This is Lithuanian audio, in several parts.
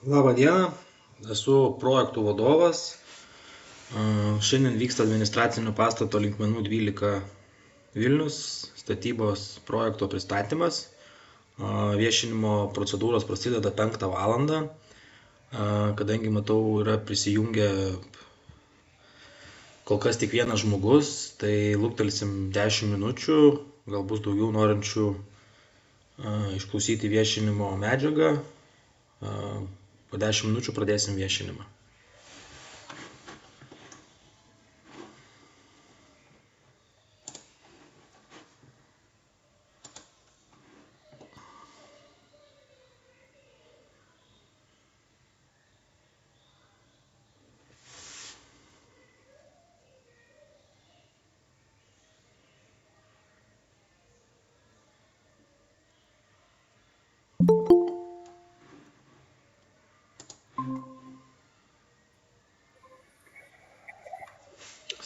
Labą dieną, esu projektų vadovas. Šiandien vyksta administracinio pastato Linkmenų 12 Vilnius statybos projekto pristatymas. Viešinimo procedūros prasideda 5 valandą. Kadangi matau, yra prisijungę kol kas tik vienas žmogus, tai luktelsim 10 minučių, gal bus daugiau norinčių išklausyti viešinimo medžiagą. Po 10 minučių pradėsim viešinimą.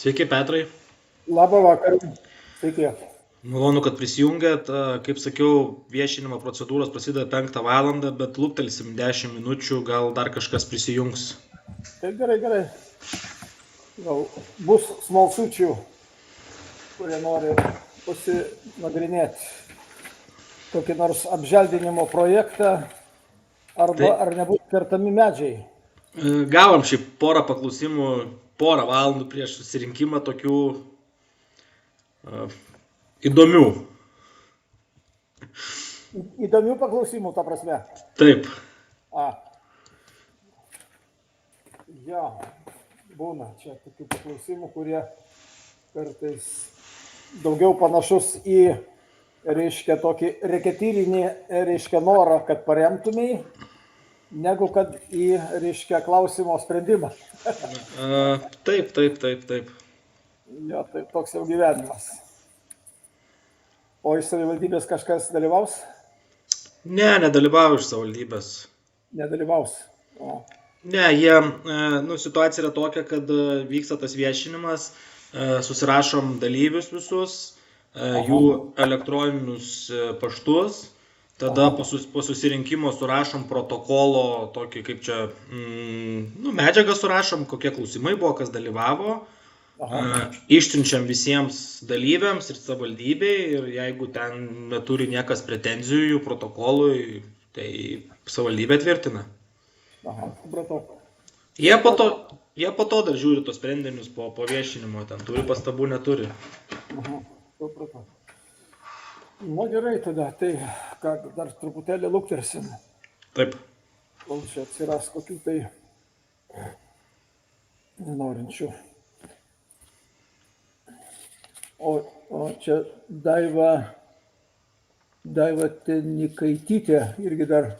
Sveiki, Petrai. Labą vakarą. Sveiki. Malonu, kad prisijungėt. Kaip sakiau, viešinimo procedūros prasideda 5 valandą, bet luktelsim 10 minučių, gal dar kažkas prisijungs. Tai gerai. Gal bus smalsučių, kurie nori pasinagrinėti kokį nors apželdinimo projektą arba ar nebus kertami medžiai. Gavom šį porą paklausimų, porą valandų prieš susirinkimą tokių įdomių. Įdomių paklausimų, ta prasme. Taip. Jo, būna čia tokių paklausimų, kurie kartais daugiau panašus į, reiškia, tokį reketyrinį, reiškia, norą, kad paremtumėj, negu kad į, reiškia, klausimo sprendimą. Taip. Jo, tai toks jau gyvenimas. O iš savivaldybės kažkas dalyvaus? Ne, nedalyvauju iš savivaldybės. Nedalyvaus. Ne, situacija yra tokia, kad vyksta tas viešinimas, susirašom dalyvius visus, jų elektroninius paštus, tada po susirinkimo surašom protokolo, tokį kaip čia, medžiagą surašom, kokie klausimai buvo, kas dalyvavo, išsiunčiam visiems dalyviams ir savivaldybei ir jeigu ten neturi niekas pretenzijų protokolui, tai savivaldybė tvirtina. Supratau. Jie po to dar žiūri tos sprendinius po viešinimo, ten turi pastabų, neturi. Supratau. Na gerai tada, tai ką dar truputėlį luktersim. Taip. Kol čia atsiras kokių tai norinčių. O čia Daiva Tenikaitytė irgi dar.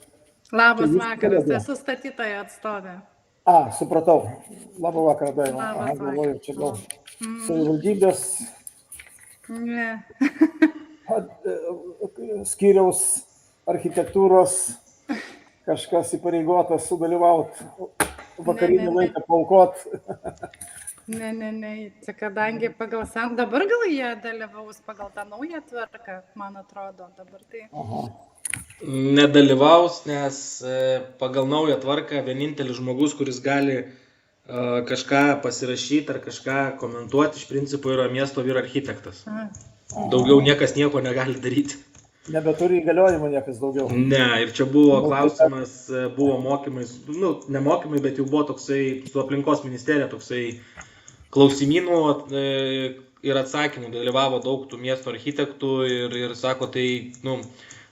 Labas vakaras, esu statytojo atstovė. Supratau. Labą vakarą, Daiva. Galvoju, čia gal savivaldybės Ne. skyriaus architektūros kažkas įpareigotas sudalyvauti, vakarinį laiką paaukot. Ne, čia kadangi pagal dabar gal jie dalyvaus pagal tą naują tvarką, man atrodo, dabar tai. Nedalyvaus, nes pagal naują tvarką vienintelis žmogus, kuris gali kažką pasirašyti ar kažką komentuoti, iš principo yra miesto vyr architektas. Daugiau niekas nieko negali daryti. Nebeturi įgaliojimų niekas daugiau. Ne, ir čia buvo klausimas, buvo mokymai, nemokymai, bet jau buvo toksai, su aplinkos ministerija toksai klausimynų ir atsakymų, dalyvavo daug tų miesto architektų ir sako, tai,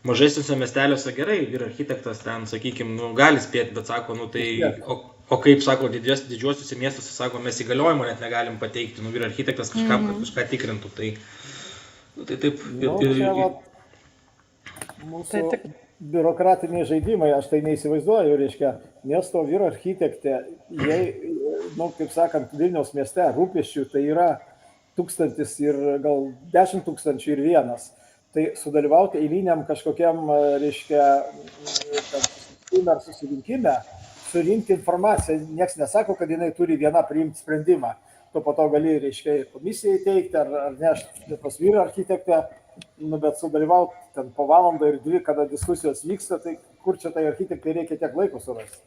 mažesniuose miesteliuose gerai, ir architektas ten, sakykime, gali spėti, bet sako, o kaip, sako, didžiuosiuose miestuose, sako, mes įgaliojimo net negalim pateikti, ir architektas kažkam, kad kažką tikrintų, tai taip. Mūsų biurokratiniai žaidimai, aš tai neįsivaizduoju, reiškia, miesto vyro architektė, jei, kaip sakant, Vilniaus mieste rūpesčių, tai yra 1000 ir gal 10 000 ir vienas. Tai sudalyvauti eiliniam kažkokiam, reiškia, susirinkime, surinkti informaciją, nieks nesako, kad jinai turi viena priimti sprendimą. Tu po to gali, reiškia, komisijai teikti ar nešti pas vyro architektę, bet sudalyvauti ten po valandą ir 2, kada diskusijos vyksta, tai kur čia tai architektai reikia tiek laiko surasti?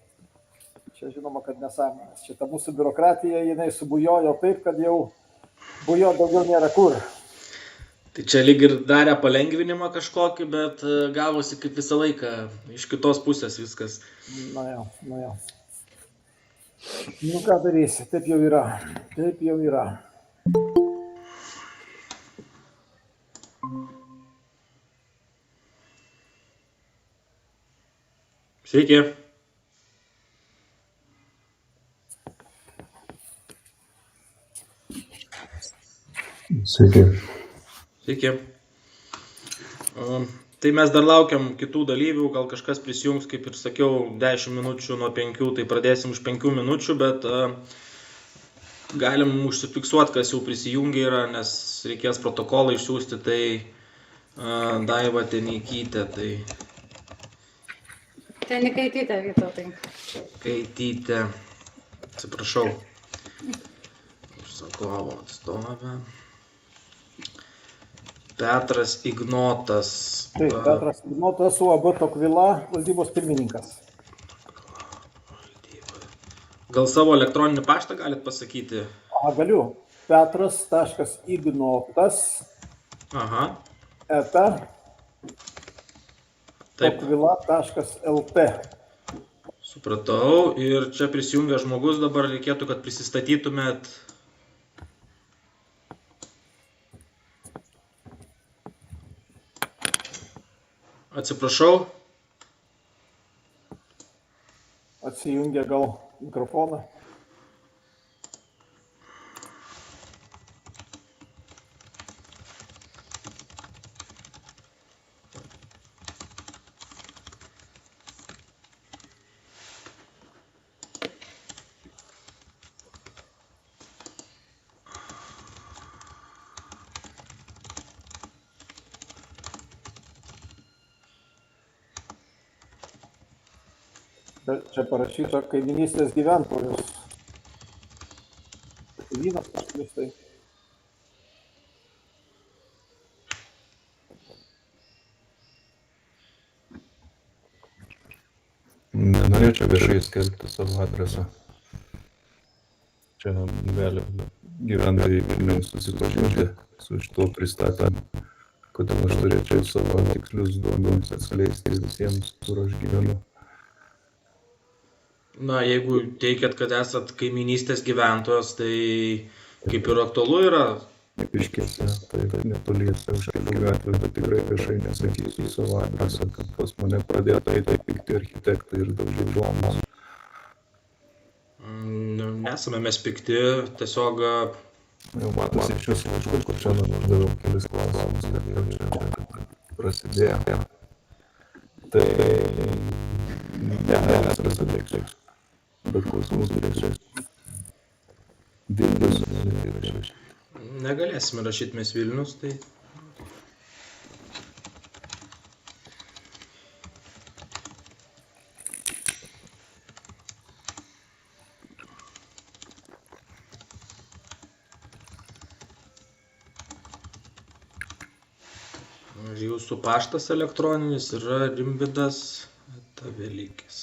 čia žinoma, kad nesąmonės. Šitą mūsų biurokratija, jinai subujojo taip, kad jau bujo daugiau nėra kur. Tai čia lyg ir darė palengvinimą kažkokį, bet gavosi kaip visą laiką iš kitos pusės viskas. Na jau. Nu ką darysi, taip jau yra. Sveiki. Sveiki. Tai mes dar laukiam kitų dalyvių, gal kažkas prisijungs, kaip ir sakiau, 10 minučių nuo 5, tai pradėsim už 5 minučių, bet galim užsifiksuoti, kas jau prisijungia yra, nes reikės protokolą išsiųsti, tai Daiva Teneikytė, tai... Tenikaitytė, Vytautai. Kaitytė, atsiprašau, užsakovo atstovė. Petras Ignotas. Taip, Petras Ignotas, UAB Tokvila, valdybos pirmininkas. Gal savo elektroninį paštą galit pasakyti? Galiu. Petras.ignotas eta tokvila.lt. Supratau. Ir čia prisijungia žmogus, dabar reikėtų, kad prisistatytumėt. Atsiprašau. Atsijungia gal mikrofoną. Čia parašyta kaiminystės gyventojus. Vynas kažkas tai. Nenorėčiau viešai skelbti savo adresą. Čia gali gyventojai Vilniaus susipažinti su šituo pristatymu, kodėl aš turėčiau savo tikslius duomenis atskleisti visiems, kur aš gyvenu. Na, jeigu teikiat, kad esat kaiminystės gyventojas, tai kaip ir aktualu yra. Iškėse, tai netoliese už kelių gatvių, bet tikrai viešai nesakysiu savo adresą, kad pas mane pradėtų eiti pykti architektai ir daugiau žomas. Nesame mes pikti, tiesiog... Jau matosi iš jūsų laiškų, kur šiandien uždaviau kelis klausimus, kad jau čia prasidėjo. Tai adresas atliksiu. Bet klausimus turėsiu. Vilnius įrašyti. Negalėsime rašyti mes Vilnius, tai... Jūsų paštas elektroninis yra rimvidas@velykis.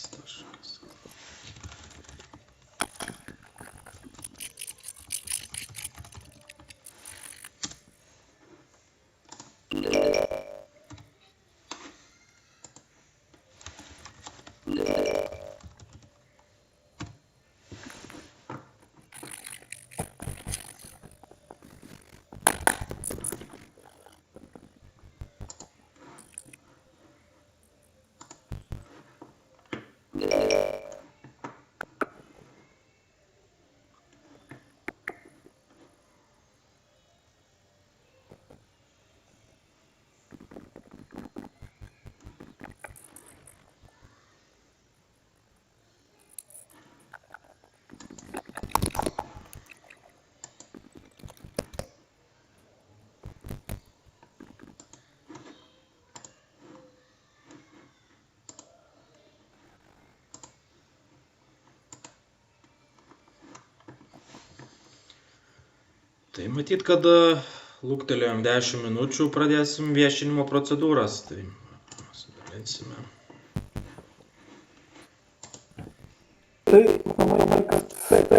Tai matyt, kad luktelėjom 10 minučių, pradėsim viešinimo procedūras, tai pasidalinsime. Tai manau, kad taip.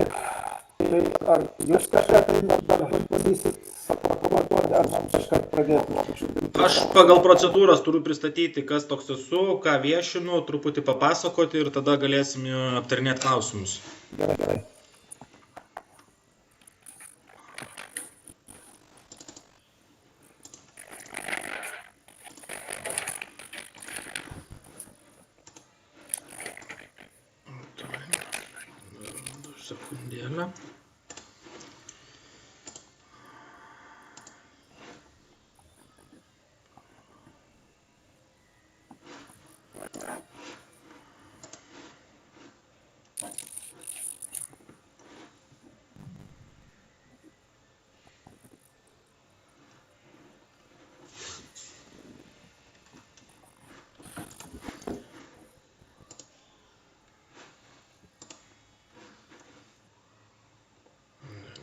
Tai ar jūs kažką tai dar bandysit pakomentuoti, ar man kažką pradėti? Aš pagal procedūras turiu pristatyti, kas toks esu, ką viešinu, truputį papasakoti ir tada galėsim aptarinėti klausimus. Gerai. Sekundėlę.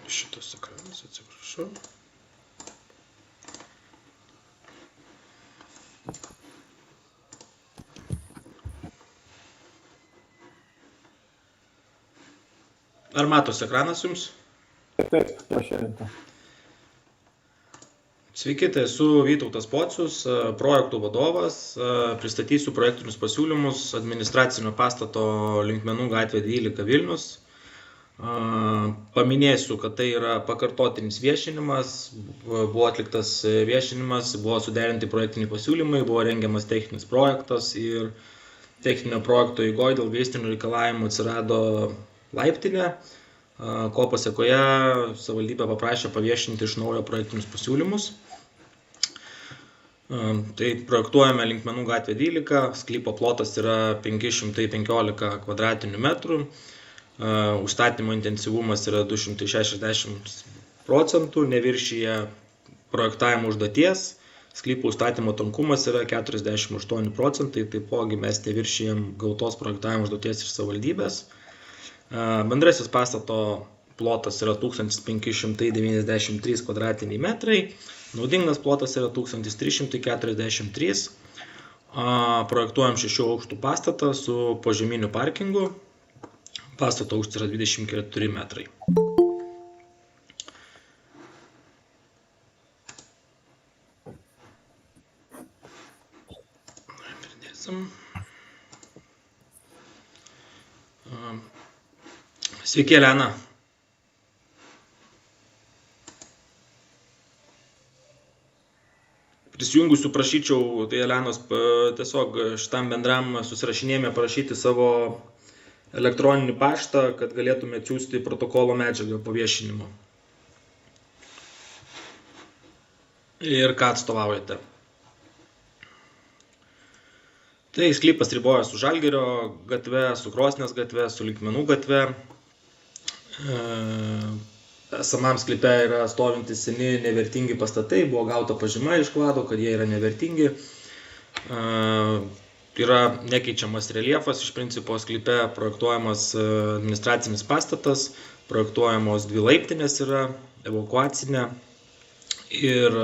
Šitas ekranas, atsiprašau. Ar matosi ekranas jums? Taip, pašėlinta. Sveiki, tai esu Vytautas Pocius, projektų vadovas. Pristatysiu projektinius pasiūlymus administracinio pastato Linkmenų gatvė 12 Vilnius. Paminėsiu, kad tai yra pakartotinis viešinimas, buvo atliktas viešinimas, buvo suderinti projektiniai pasiūlymai, buvo rengiamas techninis projektas ir techninio projekto eigoje dėl gaisrinių reikalavimų atsirado laiptinė, ko pasekoje savivaldybė paprašė paviešinti iš naujo projektinius pasiūlymus. Tai projektuojame Linkmenų gatvė 12, sklypo plotas yra 515 kvadratinių metrų. Užstatymo intensyvumas yra 260%, neviršyje projektavimo užduoties, sklypo užstatymo tankumas yra 48%, taipogi mes neviršyjam gautos projektavimo užduoties iš savivaldybės. Bendrasis pastato plotas yra 1593 kvadratiniai metrai, naudingas plotas yra 1343, projektuojam 6 aukštų pastatą su požeminiu parkingu. Pastato aukštis yra 24 metrai. Pridėsim. Sveiki, Elena. Prisijungusių prašyčiau, tai Elenos tiesiog šitam bendram susirašinėjime parašyti savo elektroninį paštą, kad galėtume atsiųsti protokolo medžiagą po viešinimo. Ir ką atstovaujate. Tai sklypas riboja su Žalgirio gatve, su Krosnės gatve, su Linkmenų gatve. Esamam sklype yra stovintis seni nevertingi pastatai, buvo gauta pažyma iš kvado, kad jie yra nevertingi. Yra nekeičiamas reljefas, iš principo sklype projektuojamas administracinis pastatas, projektuojamos 2 laiptinės yra, evakuacinė ir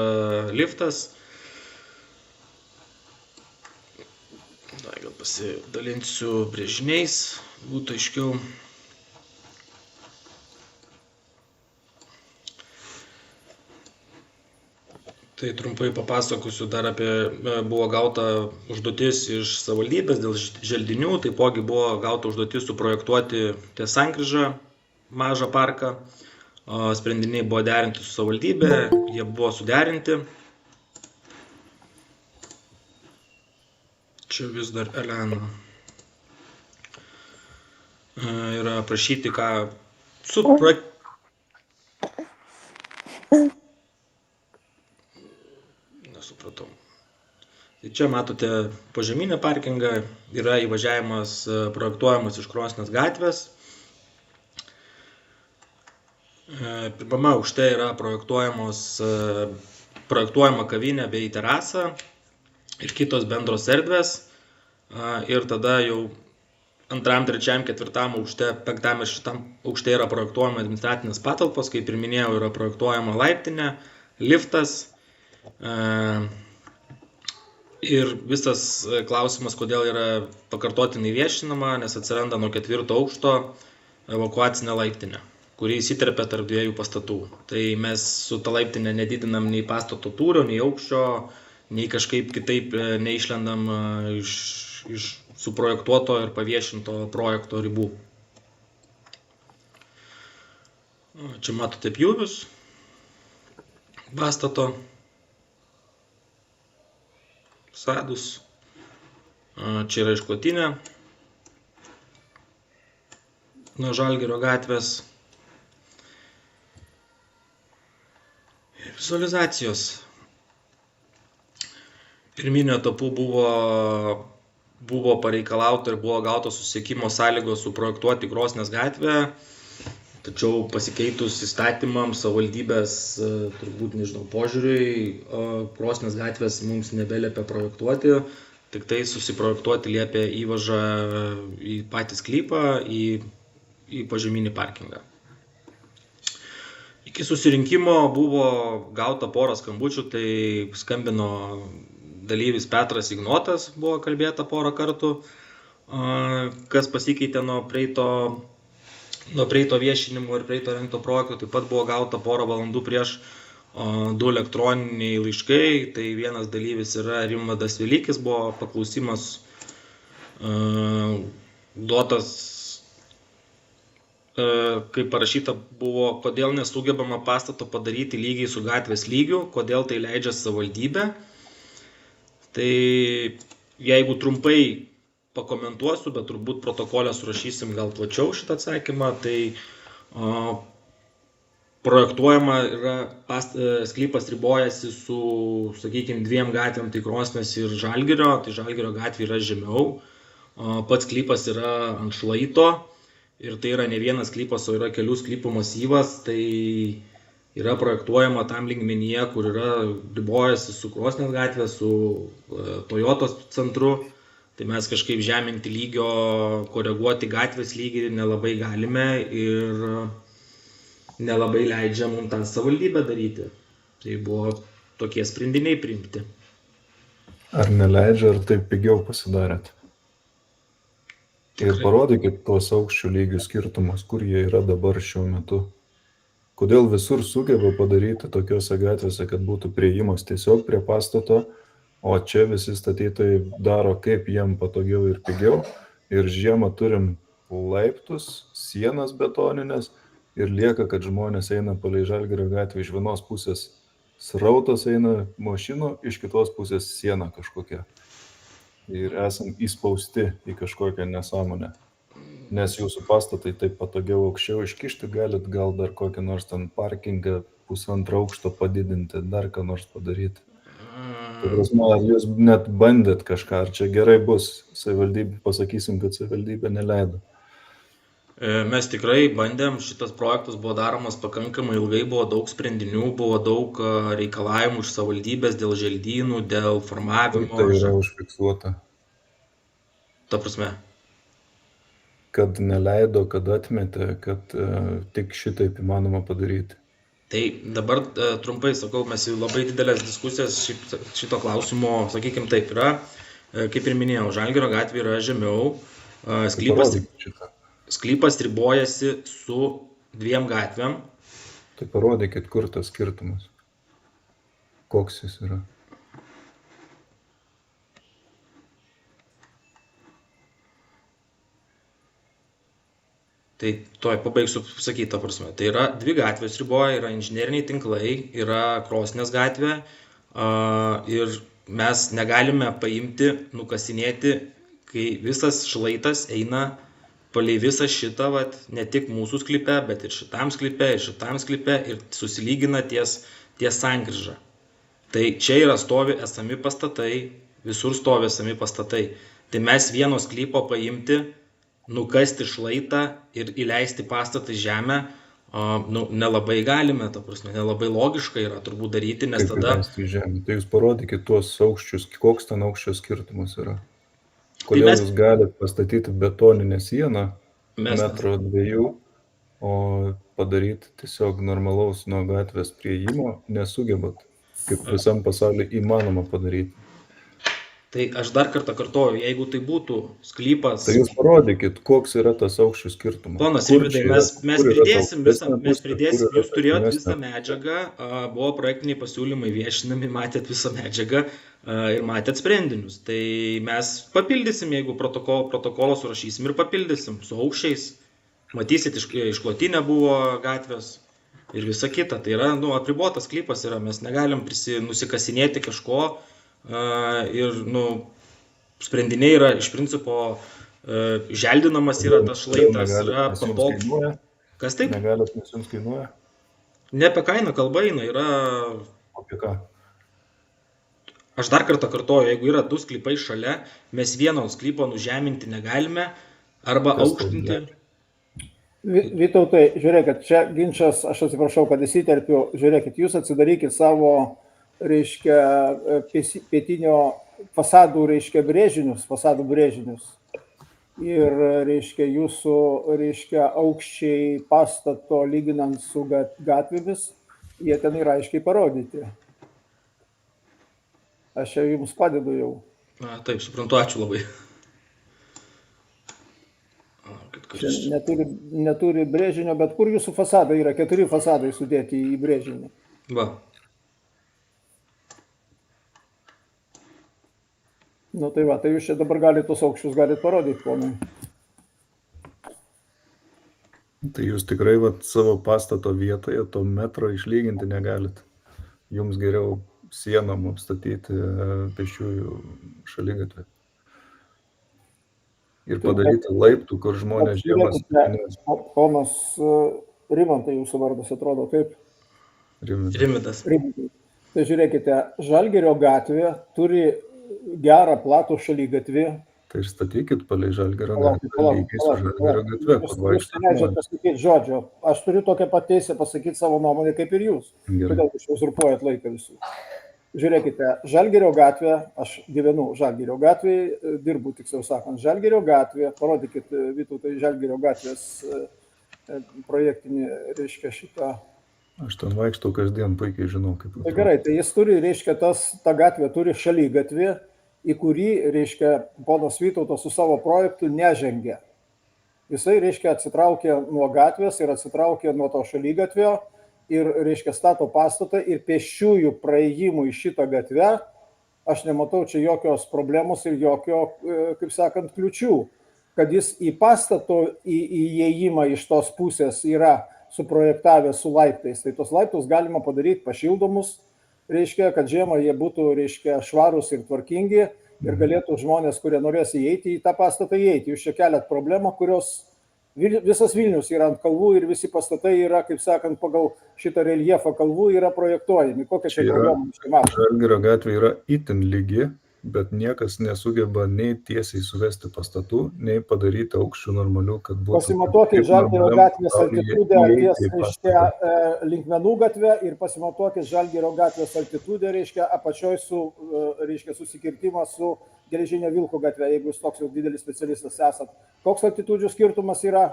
liftas. Gal pasidalinsiu brėžiniais, būtų aiškiau. Tai trumpai papasakosiu dar apie, buvo gauta užduotis iš savivaldybės dėl želdinių, taipogi buvo gauta užduotis suprojektuoti ties sankryžą mažą parką. Sprendiniai buvo derinti su savivaldybė, jie buvo suderinti. Čia vis dar Elena. Yra prašyti, ką su projektu. Nesupratau. Tai čia matote požeminę parkingą, yra įvažiavimas projektuojamas iš Krosnės gatvės. Pirmame aukšte yra projektuojama kavinė bei terasa ir kitos bendros erdvės. Ir tada jau antram, trečiam, ketvirtam aukšte, penktam ir šitam aukšte yra projektuojama administracinės patalpos, kaip ir minėjau, yra projektuojama laiptinė, liftas Ir visas klausimas, kodėl yra pakartotinai viešinama, nes atsiranda nuo 4 aukšto evakuacinė laiptinė, kuri įsiterpia tarp 2 pastatų. Tai mes su ta laiptinė nedidinam nei pastato tūrio, nei aukščio, nei kažkaip kitaip neišlendam iš suprojektuoto ir paviešinto projekto ribų. Čia matote pjūvius pastato, sadus, čia yra išklotinė nuo Žalgirio gatvės. Vizualizacijos. Pirminiu etapu buvo pareikalauta ir buvo gautos susisiekimo sąlygos suprojektuoti Krosnės gatvę, tačiau pasikeitus įstatymams, savivaldybės, turbūt nežinau, požiūriui, Krosnės gatvės mums nebeliepia projektuoti, tik tai susiprojektuoti liepia įvažą į patį sklypą, į požeminį parkingą. Iki susirinkimo buvo gauta porą skambučių, tai skambino dalyvis Petras Ignotas, buvo kalbėta porą kartų, kas pasikeitė nuo praeito viešinimo ir praeito rengto projekto. Taip pat buvo gauta porą valandų prieš 2 elektroniniai laiškai, tai vienas dalyvis yra Rimvydas Velykis, buvo paklausimas duotas, kaip parašyta buvo, kodėl nesugebama pastato padaryti lygiai su gatvės lygiu, kodėl tai leidžia savivaldybė. Tai jeigu trumpai pakomentuosiu, bet turbūt protokolę surašysim gal plačiau šitą atsakymą, tai projektuojama yra, sklypas ribojasi su, sakykime, 2 gatvėm, tai Krosnės ir Žalgirio, tai Žalgirio gatvė yra žemiau, pats sklypas yra ant šlaito ir tai yra ne vienas sklypas, o yra kelių sklypų masyvas, tai yra projektuojama tam lygmenyje, kur yra ribojasi su Krosnės gatvė, su Toyotos centru. Tai mes kažkaip žeminti lygio, koreguoti gatvės lygį nelabai galime ir nelabai leidžia mums tą savivaldybę daryti. Tai buvo tokie sprendiniai priimti. Ar neleidžia, ar taip pigiau pasidarėt? Ir parodykit tuos aukščių lygių skirtumus, kur jie yra dabar šiuo metu. Kodėl visur sugeba padaryti tokiuose gatvėse, kad būtų priėjimas tiesiog prie pastato, o čia visi statytojai daro kaip jiem patogiau ir pigiau. Ir žiemą turim laiptus, sienas betoninės ir lieka, kad žmonės eina palei Žalgirio gatvę, iš vienos pusės srautas eina mašinų, iš kitos pusės siena kažkokia. Ir esam įspausti į kažkokią nesąmonę. Nes jūsų pastatai taip patogiau aukščiau iškišti, galit gal dar kokį nors ten parkingą 1,5 aukšto padidinti, dar ką nors padaryti. Tai prasme, ar jūs net bandėt kažką, ar čia gerai bus, savivaldybė, pasakysim, kad savivaldybė neleido. Mes tikrai bandėm, šitas projektas buvo daromas pakankamai ilgai, buvo daug sprendinių, buvo daug reikalavimų iš savivaldybės dėl želdynų, dėl formavimo. Tai yra užfiksuota. Ta prasme. Kad neleido, kad atmetė, kad tik šitaip įmanoma padaryti. Tai dabar trumpai sakau, mes jau labai didelės diskusijas šito klausimo, sakykim taip, yra, kaip ir minėjau, Žalgirio gatvė yra žemiau, sklypas ribojasi su 2 gatvėm. Tai parodykit, kur tas skirtumas, koks jis yra. Tai toj pabaigsiu sakyti, ta prasme. Tai yra 2 gatvės riboja, yra inžineriniai tinklai, yra Krosnės gatvė ir mes negalime paimti, nukasinėti, kai visas šlaitas eina palei visą šitą, ne tik mūsų sklype, bet ir šitam sklype ir susilygina ties sankryža. Tai čia yra stovi esami pastatai, visur stovi esami pastatai. Tai mes vieno sklypo paimti, nukasti šlaitą ir įleisti pastatą į žemę, nelabai galime, ta prasme, nelabai logiška yra turbūt daryti, nes kaip tada... įleisti į žemę? Tai jūs parodykit tuos aukščius, koks ten aukščio skirtumas yra. Kodėl jūs galite pastatyti betoninę sieną, 1,2 m, o padaryti tiesiog normalaus nuo gatvės prieimo nesugebat, kaip visam pasaulyje įmanoma padaryti. Tai aš dar kartą kartoju, jeigu tai būtų sklypas... Tai jūs parodykit, koks yra tas aukščių skirtumas. Ponas Kur Rimvydai, čia yra- mes kur yra pridėsim ta visą, aukštesnė mes pusė, pridėsim, kur yra jūs turėjot ta visą žemesnė? medžiagą, buvo projektiniai pasiūlymai viešinami, matėt visą medžiagą ir matėt sprendinius. Tai mes papildysim, jeigu protokolą surašysim ir papildysim su aukščiais. Matysit, išklotinė buvo gatvės ir visa kita. Tai yra, apribotas sklypas yra, mes negalim nusikasinėti kažko ir, sprendiniai yra iš principo želdinamas yra tas šlaitas, yra patogu. Kas taip? Negalit, nes jums kainuoja? Ne apie kainą kalba eina, yra... Apie ką? Aš dar kartą kartoju, jeigu yra 2 sklypai šalia, mes vieno sklypo nužeminti negalime arba Kas aukštinti. Vytautai, žiūrėkit, čia ginčas, aš atsiprašau, kad įsiterpiu, žiūrėkit, jūs atsidarykit savo, reiškia, pietinio fasadų, reiškia, fasadų brėžinius. Ir, reiškia, jūsų, reiškia, aukščiai pastato lyginant su gatvėmis, jie ten yra aiškiai parodyti. Aš jau jums padedu jau. Taip, suprantu, ačiū labai. Čia neturi brėžinio, bet kur jūsų fasadai yra? 4 fasadai sudėti į brėžinį. Va. Tai va, tai jūs čia dabar galite tos aukščius parodyti, ponai. Tai jūs tikrai savo pastato vietoje to metro išlyginti negalit. Jums geriau sienom apstatyti pėsčiųjų šaligatvį. Ir padaryti laiptų, kur žmonės žiemas. Ponas Rimantai, jūsų vardas atrodo kaip? Rimvydas. Tai žiūrėkite, Žalgirio gatvė turi gerą platų šaligatvį. Tai ir statykit palei Žalgirio gatvę, lygiai su Žalgirio gatve. Jūs neleidžiat pasakyti žodžio. Aš turiu tokią pat teisę pasakyti savo nuomonę kaip ir jūs. Kodėl jūs uzurpuojat laiką visų? Žiūrėkite, Žalgirio gatvė, aš gyvenu Žalgirio gatvėje, dirbu, tiksliau sakant, Žalgirio gatvė, parodykit Vytautai Žalgirio gatvės projektinį, reiškia, šitą. Aš ten vaikštau kasdien, puikiai žinau, kaip. Tai gerai, tai jis turi, reiškia, ta gatvė turi šaligatvį, į kurį, reiškia, ponas Vytautas su savo projektu nežengia. Jisai, reiškia, atsitraukė nuo gatvės ir atsitraukė nuo to šaligatvio ir, reiškia, stato pastatą ir pėsčiųjų praėjimų į šitą gatvę, aš nematau čia jokios problemos ir jokio, kaip sakant, kliučių, kad jis į pastato įėjimą iš tos pusės yra suprojektavęs su laiptais. Tai tos laiptus galima padaryti pašildomus, reiškia, kad žiemą jie būtų, reiškia, švarūs ir tvarkingi ir galėtų žmonės, kurie norės įeiti į tą pastatą įeiti. Jūs čia keliat problemą, kurios visas Vilnius yra ant kalvų ir visi pastatai yra, kaip sakant, pagal šitą reljefą kalvų yra projektuojami. Kokia čia problema čia matome? Žalgirio gatvė yra itin lygi, bet niekas nesugeba nei tiesiai suvesti pastatų, nei padaryti aukščių normalių, kad būtų... Pasimatuokit Žalgirio gatvės altitudę ties, reiškia, Linkmenų gatvę ir pasimatuokit Žalgirio gatvės altitudę, reiškia, apačioj su, reiškia, susikirtimas su Geležinio Vilko gatvė, jeigu jūs toks jau didelis specialistas esat. Koks altitudžių skirtumas yra?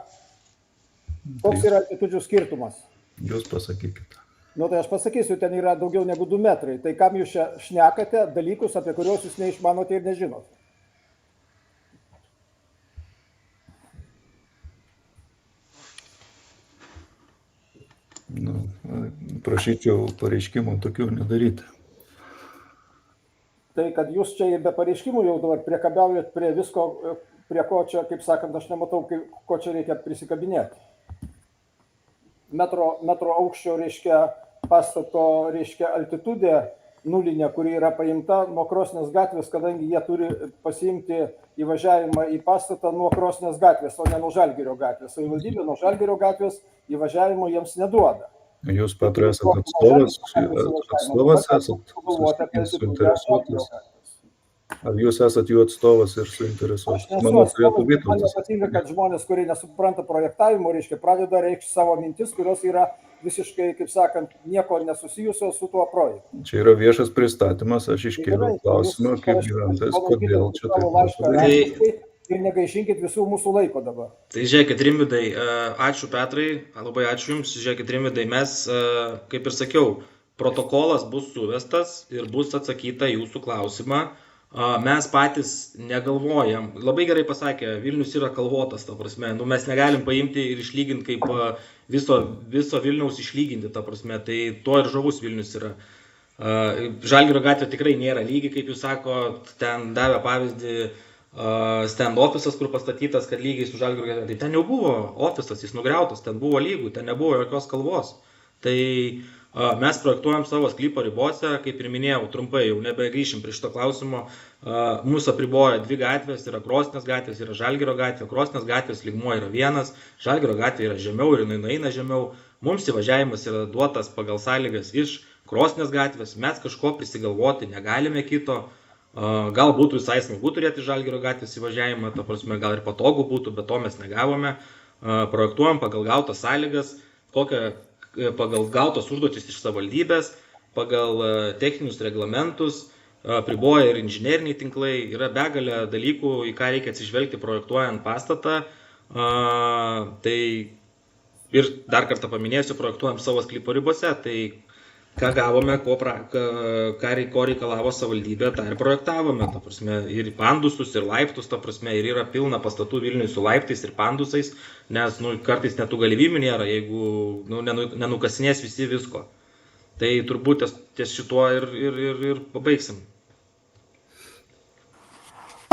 Koks yra altitudžių skirtumas? Jūs pasakykite. Tai aš pasakysiu, ten yra daugiau negu 2 metrai. Tai kam jūs čia šnekate dalykus, apie kuriuos jūs neišmanote ir nežinot? Prašyčiau pareiškimų tokių nedaryti. Tai kad jūs čia be pareiškimų jau dabar priekabiaujat prie visko, prie ko čia, kaip sakant, aš nematau, ko čia reikia prisikabinėti. Metro aukščio, reiškia, pastato, reiškia, altitudė nulinė, kuri yra paimta nuo Krosnės gatvės, kadangi jie turi pasiimti įvažiavimą į pastatą nuo Krosnės gatvės, o ne nuo Žalgirio gatvės. Savivaldybė nuo Žalgirio gatvės įvažiavimo jiems neduoda. Jūs, Petrai, esate atstovas esat suinteresuotas? Ar jūs esat jų atstovas ir suinteresuotas? Aš nesu atstovas, man nepatinka, kad žmonės, kurie nesupranta projektavimo, reiškia, pradeda reikšti savo mintis, kurios yra visiškai, kaip sakant, nieko nesusijusios su tuo projektu. Čia yra viešas pristatymas, aš iškėliau klausimą, kaip gyventojas, kodėl čia taip. Ir negaišinkit visų mūsų laiko dabar. Tai žiūrėkit, Rimvydai, ačiū Petrai, labai ačiū Jums. Žiūrėkit, Rimvydai, mes, kaip ir sakiau, protokolas bus suvestas ir bus atsakyta Jūsų klausimą, mes patys negalvojam. Labai gerai pasakė, Vilnius yra kalvotas, ta prasme. Nu, mes negalim paimti ir išlyginti kaip viso Vilniaus išlyginti, ta prasme. Tai to ir žavus Vilnius yra. Žalgirio gatvė tikrai nėra lygi, kaip jūs sakot, ten davė pavyzdį stand ofisas, kur pastatytas, kad lygiai su Žalgirio gatvė. Tai ten jau buvo ofisas, jis nugriautas, ten buvo lygų, ten nebuvo jokios kalvos. Tai mes projektuojam savo sklypo ribose, kaip ir minėjau, trumpai, jau nebegrįšim prie šito klausimo. Mūsų apriboja dvi gatvės, yra Krosnės gatvės, yra Žalgirio gatvė. Krosnės gatvės lygmuo yra vienas, Žalgirio gatvė yra žemiau ir jinai eina žemiau. Mums įvažiavimas yra duotas pagal sąlygas iš Krosnės gatvės, mes kažko prisigalvoti negalime kito. Gal būtų visai smagu turėti Žalgirio gatvės įvažiavimą, ta prasme, gal ir patogu būtų, bet to mes negavome. Projektuojam pagal gautas sąlygas, pagal gautas užduotis iš savivaldybės, pagal techninius reglamentus, priboja ir inžineriniai tinklai, yra begalė dalykų, į ką reikia atsižvelgti projektuojant pastatą. Tai ir dar kartą paminėsiu, projektuojam savo sklypo ribose, tai ką gavome, ko reikalavo savivaldybė, tą ir projektavome, ta prasme, ir pandusus, ir laiptus, ta prasme, ir yra pilna pastatų Vilniui su laiptais ir pandusais, nes kartais net tų galimybių nėra, jeigu nenukasinės visi visko. Tai turbūt ties šituo ir pabaigsim.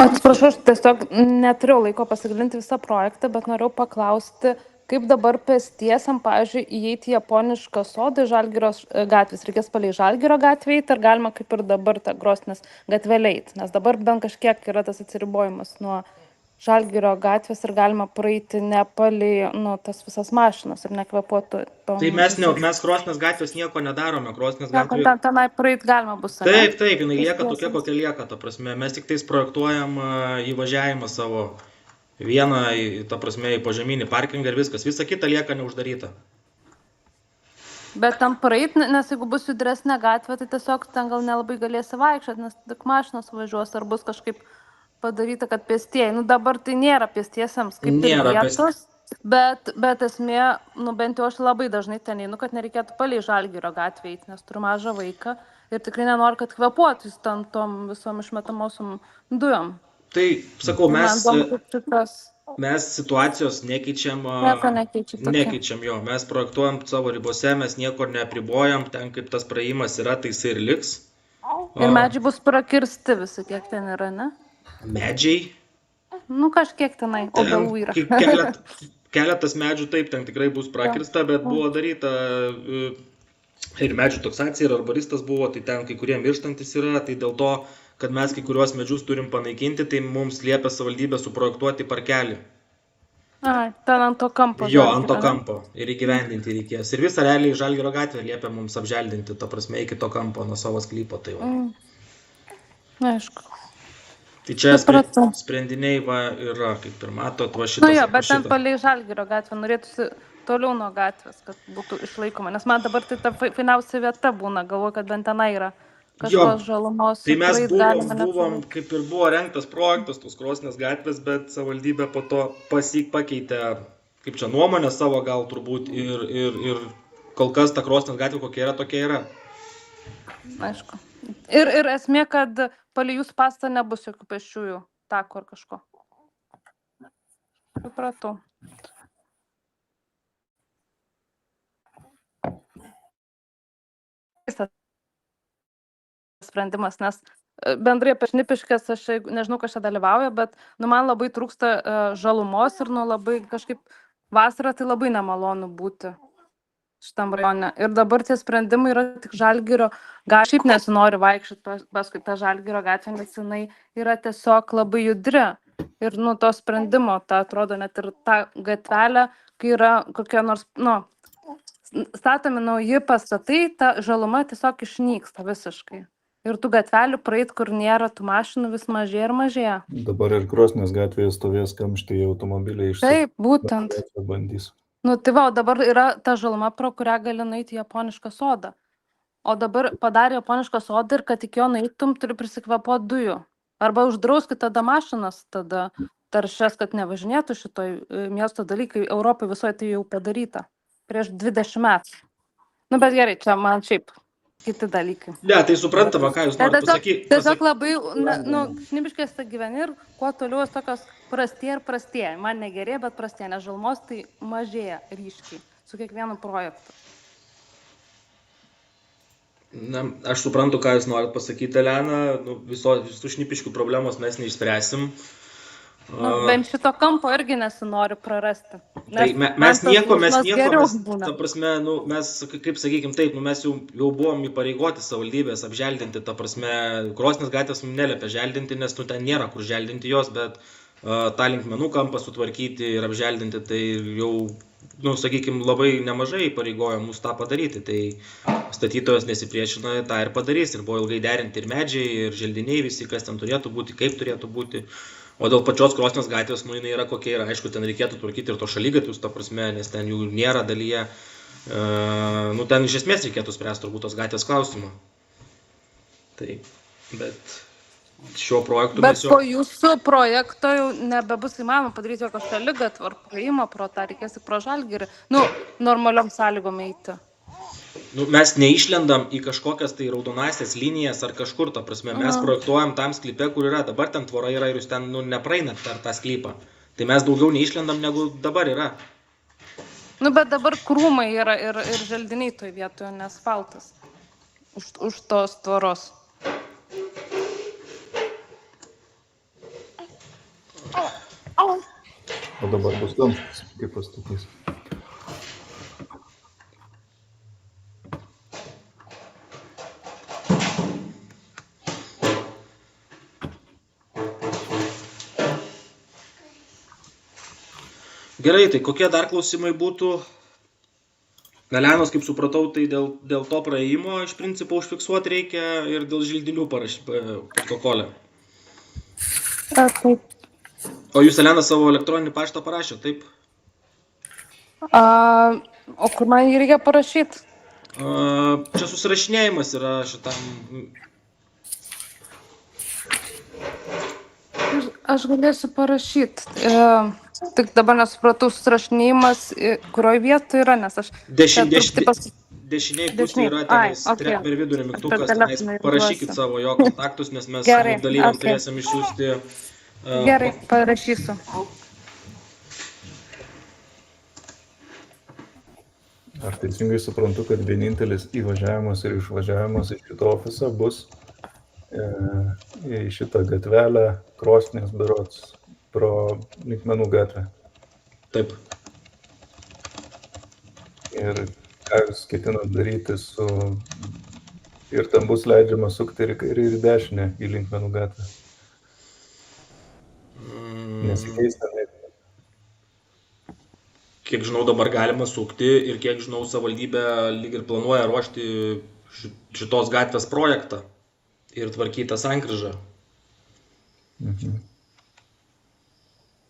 Atsiprašau, aš tiesiog neturiu laiko pasigilinti visą projektą, bet noriu paklausti, kaip dabar pėstiesiam, pavyzdžiui, įeiti į Japonišką sodą iš Žalgirio gatvės. Reikės palei Žalgirio gatvę eiti, ar galima kaip ir dabar tą Krosnės gatvėlę eiti? Nes dabar bent kažkiek yra tas atsiribojimas nuo Žalgirio gatvės ir galima praeiti ne palei tas visas mašinas ir nekvepuotų. Tai mes Krosnės gatvės nieko nedarome. Krosnės gatvė... Tenai praeiti galima bus. Taip, jinai lieka tokia, kokia lieka, ta prasme. Mes tik tais projektuojam įvažiavimą savo. Vieną, ta prasme, į požeminį parkingą ir viskas. Visa kita lieka neuždaryta. Bet ten praeiti, nes jeigu bus judresnė gatvė, tai tiesiog ten gal nelabai galėsi vaikščioti, nes tik mašinos važiuos, ar bus kažkaip padaryta, kad pėstieji. Dabar tai nėra pėstiesiams kaip ir vietos, bet esmė, bent jau aš labai dažnai ten einu, kad nereikėtų palei Žalgirio gatvę eiti, nes turiu mažą vaiką ir tikrai nenoriu, kad kvepuotų jis ten tom visom išmetamosiom dujom. Tai, sakau, mes situacijos nekeičiam, jo, mes projektuojam savo ribose, mes nieko neapribojam, ten kaip tas praėjimas yra, tai jisai ir liks. Ir medžiai bus prakirsti visi, kiek ten yra, ne? Medžiai? Kažkiek tenai, obelų yra. Keletas medžių taip, ten tikrai bus prakirsta, bet buvo daryta ir medžių toksacija, ir arboristas buvo, tai ten kai kurie mirštantis yra, tai dėl to, kad mes kai kuriuos medžius turim panaikinti, tai mums liepia savivaldybė suprojektuoti parkelį. Ten ant to kampo. Jo, ant to kampo. Ir įgyvendinti reikės. Ir visą realiai Žalgirio gatvę liepia mums apželdinti, ta prasme, iki to kampo nuo savo sklypo. Tai Aišku. Tai čia sprendiniai yra, kaip ir matot, va šitas. Bet ten palei Žalgirio gatvę norėtųsi toliau nuo gatvės, kad būtų išlaikoma. Nes man dabar tai ta fainiausia vieta būna, galvoju, kad bent tenai yra. Žalumos, tai mes buvom, kaip ir buvo rengtas projektas tos Krosnės gatvės, bet savivaldybė po to pakeitė, kaip čia nuomonę savo gal turbūt ir kol kas ta Krosnės gatvė kokia yra, tokia yra. Aišku. Ir esmė, kad palei jūsų pastatą nebus jokių pėsčiųjų takų ar kažko. Supratau. Sprendimas, nes bendrai apie Šnipiškes aš nežinau, kas čia dalyvauja, bet man labai trūksta žalumos ir labai kažkaip vasarą tai labai nemalonu būti šitam rajone. Ir dabar tie sprendimai yra tik Žalgirio gatvė. Šiaip nesinori vaikščioti paskui tą Žalgirio gatvę, nes jinai yra tiesiog labai judri. Ir to sprendimo, atrodo, net ir tą gatvelę, kai yra kokia nors, statomi nauji pastatai, ta žaluma tiesiog išnyksta visiškai. Ir tų gatvelių praeit, kur nėra tų mašinų, vis mažėja ir mažėja. Dabar ir Krosnės gatvėje stovės kamštai automobiliai Taip, būtent. Bandys. Tai va, dabar yra ta žaluma, pro kurią gali nueiti į Japonišką sodą. O dabar padarė Japonišką sodą ir kad iki jo nueitum, turi prisikvėpuoti dujų. Arba uždrauskit tada mašinas, tada taršias, kad nevažinėtų šitoj miesto dalykai. Europai visoje tai jau padaryta. Prieš 20 metų. Bet gerai, čia man šiaip kiti dalykai. Ne, tai suprantama, ką jūs norite pasakyti. Tiesiog labai, šnipiškėse gyveni ir kuo toliau jos tokios prastėja ir prastėja. Man negerėja, bet prastėja, nes žalumos tai mažėja ryškiai su kiekvienu projektu. Na, aš suprantu, ką jūs norite pasakyti, Elena. Visų šnipiškių problemos mes neišspręsim. Bent šito kampo irgi nesinori prarasti. Tai mes nieko, ta prasme, mes, kaip sakykim, taip, mes jau buvom įpareigoti savivaldybės apželdinti, ta prasme, Krosnės gatvės mums neliepia želdinti, nes ten nėra kur želdinti jos, bet tą linkmenų kampą sutvarkyti ir apželdinti, tai jau, sakykim, labai nemažai įpareigojo mus tą padaryti, tai statytojas nesipriešina, tą ir padarys, ir buvo ilgai derinti ir medžiai, ir želdiniai visi, kas ten turėtų būti, kaip turėtų būti. O dėl pačios Krosnės gatvės, jinai yra kokia yra, aišku, ten reikėtų tvarkyti ir to šaligatvius, ta prasme, nes ten jų nėra dalyje. Ten iš esmės reikėtų spręsti turbūt tos gatvės klausimą. Tai, bet šiuo projektu mes jau... Bet po jūsų projekto jau nebebus įmanoma padaryti jokio šaligatvio ar praėjimo pro tą, reikės tik pro Žalgirį, normaliom sąlygom eiti. Mes neišlendam į kažkokias tai raudonasias linijas ar kažkur, ta prasme, mes projektuojam tam sklype, kur yra, dabar ten tvora yra ir jūs ten nepraeinat per tą sklypą. Tai mes daugiau neišlendam negu dabar yra. Bet dabar krūmai yra ir želdiniai toj vietoje, ne asfaltas už tos tvoros. O dabar bus kamštis, kaip pastatys. Gerai, tai kokie dar klausimai būtų? Elenos, kaip supratau, tai dėl to praėjimo iš principo užfiksuoti reikia ir dėl želdinių protokolę. Taip. O jūs, Elena, savo elektroninį paštą parašėte, taip? O kur man jį reikia parašyti? Čia susirašinėjimas yra šitam... Aš galėsiu parašyti. Tik dabar nesupratau, susirašinėjimas, kurioje vietoje yra, nes aš... Dešiniai pusė yra tenais, per vidurį mygtukas, tenais parašykit savo jo kontaktus, nes mes dalyviam turėsim išsiųsti... Gerai, parašysiu. Aš teisingai suprantu, kad vienintelis įvažiavimas ir išvažiavimas iš šito ofiso bus į šitą gatvelę Krosnės berods pro linkmenų gatvę. Taip. Ir ką jūs ketinat daryti su... Ir tam bus leidžiama sukti ir kairį ir dešinę į linkmenų gatvę. Nesikeista. Kiek žinau, dabar galima sukti ir kiek žinau, savivaldybė lyg ir planuoja ruošti šitos gatvės projektą ir tvarkytą sankryžą.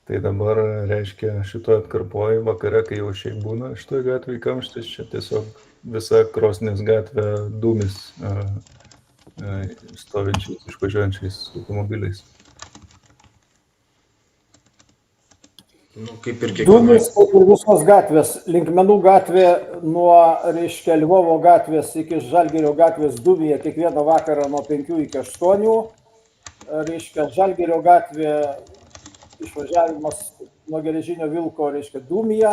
Tai dabar reiškia šitoje atkarpoje vakare, kai jau šiaip būna šitoje gatvėje kamštis, čia tiesiog visa Krosnės gatvė dūmis stovinčiais, išvažiuojančiais automobiliais. Kaip ir kiekviena. Dūmis kaip ir visos gatvės. Linkmenų gatvė nuo, reiškia, Lvovo gatvės iki Žalgirio gatvės dūmija kiekvieną vakarą nuo 5 iki 8. Reiškia, Žalgirio gatvė išvažiavimas nuo Geležinio Vilko, reiškia, dūmija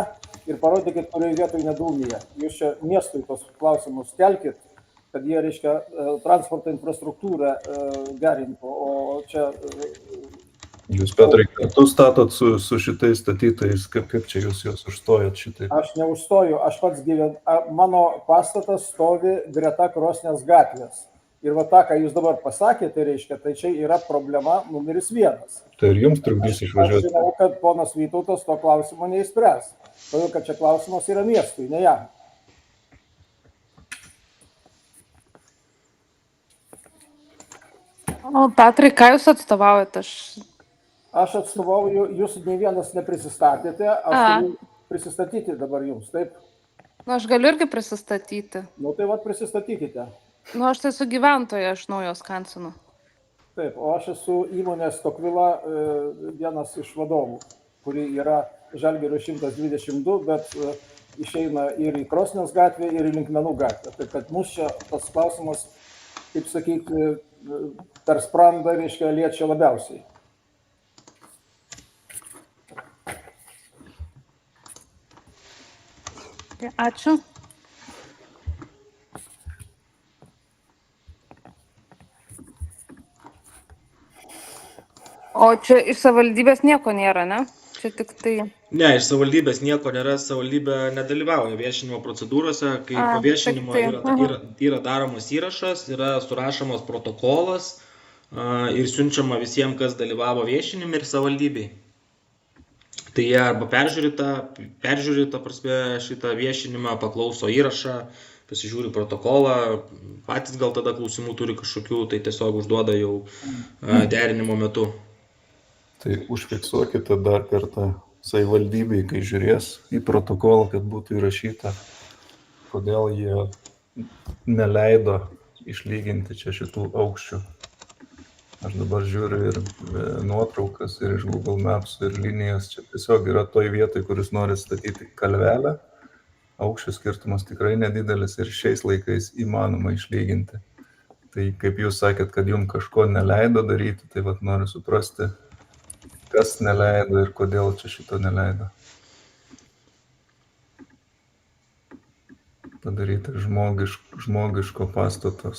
ir parodykit, kurioje vietoje nedūmija. Jūs čia miestui tos klausimus kelkit, kad jie, reiškia, transporto infrastruktūrą gerintų, o čia... Jūs, Petrai, kartu statot su šitais statytojais, kaip čia jūs juos užstojat šitai? Aš neužstoju, aš pats gyvenu, mano pastatas stovi greta Krosnės gatvės. Ir va tą, ką jūs dabar pasakėte, tai reiškia, tai čia yra problema numeris 1. Tai ir jums trukdys išvažiuoti? Aš žinau, kad ponas Vytautas to klausimo neįspręs. Todėl, kad čia klausimas yra miestui, ne jam. O Petrai, ką jūs atstovaujate? Aš atstovauju, jūs ne vienas neprisistatėte, aš turiu prisistatyti dabar jums, taip? Aš galiu irgi prisistatyti. Tai va prisistatykite. Aš tai esu gyventoja iš Naujos Kancino. Taip, o aš esu įmonės Tokvila vienas iš vadovų, kuri yra Žalgirio 122, bet išeina ir į Krosnės gatvę, ir į Linkmenų gatvę. Tai kad mūsų čia tas klausimas, kaip sakyti, per sprandą, reiškia, liečia labiausiai. Ačiū. O čia iš savivaldybės nieko nėra, ne? Čia tik tai... Ne, iš savivaldybės nieko nėra, savivaldybė nedalyvauja viešinimo procedūrose, kai po viešinimo yra daromas įrašas, yra surašomas protokolas ir siunčiama visiems, kas dalyvavo viešinime ir savivaldybei. Tai jie arba peržiūri šitą viešinimą, paklauso įrašą, pasižiūri protokolą, patys gal tada klausimų turi kažkokių, tai tiesiog užduoda jau derinimo metu. Tai užfiksuokite dar kartą savivaldybei, kai žiūrės į protokolą, kad būtų įrašyta, kodėl jie neleido išlyginti čia šitų aukščių. Aš dabar žiūriu ir nuotraukas, ir iš Google Maps, ir linijas. Čia tiesiog yra toj vietoj, kuris nori statyti kalvelę. Aukščių skirtumas tikrai nedidelis ir šiais laikais įmanoma išlyginti. Tai kaip jūs sakėt, kad jums kažko neleido daryti, tai vat noriu suprasti, kas neleido ir kodėl čia šito neleido. Padaryti žmogiško pastato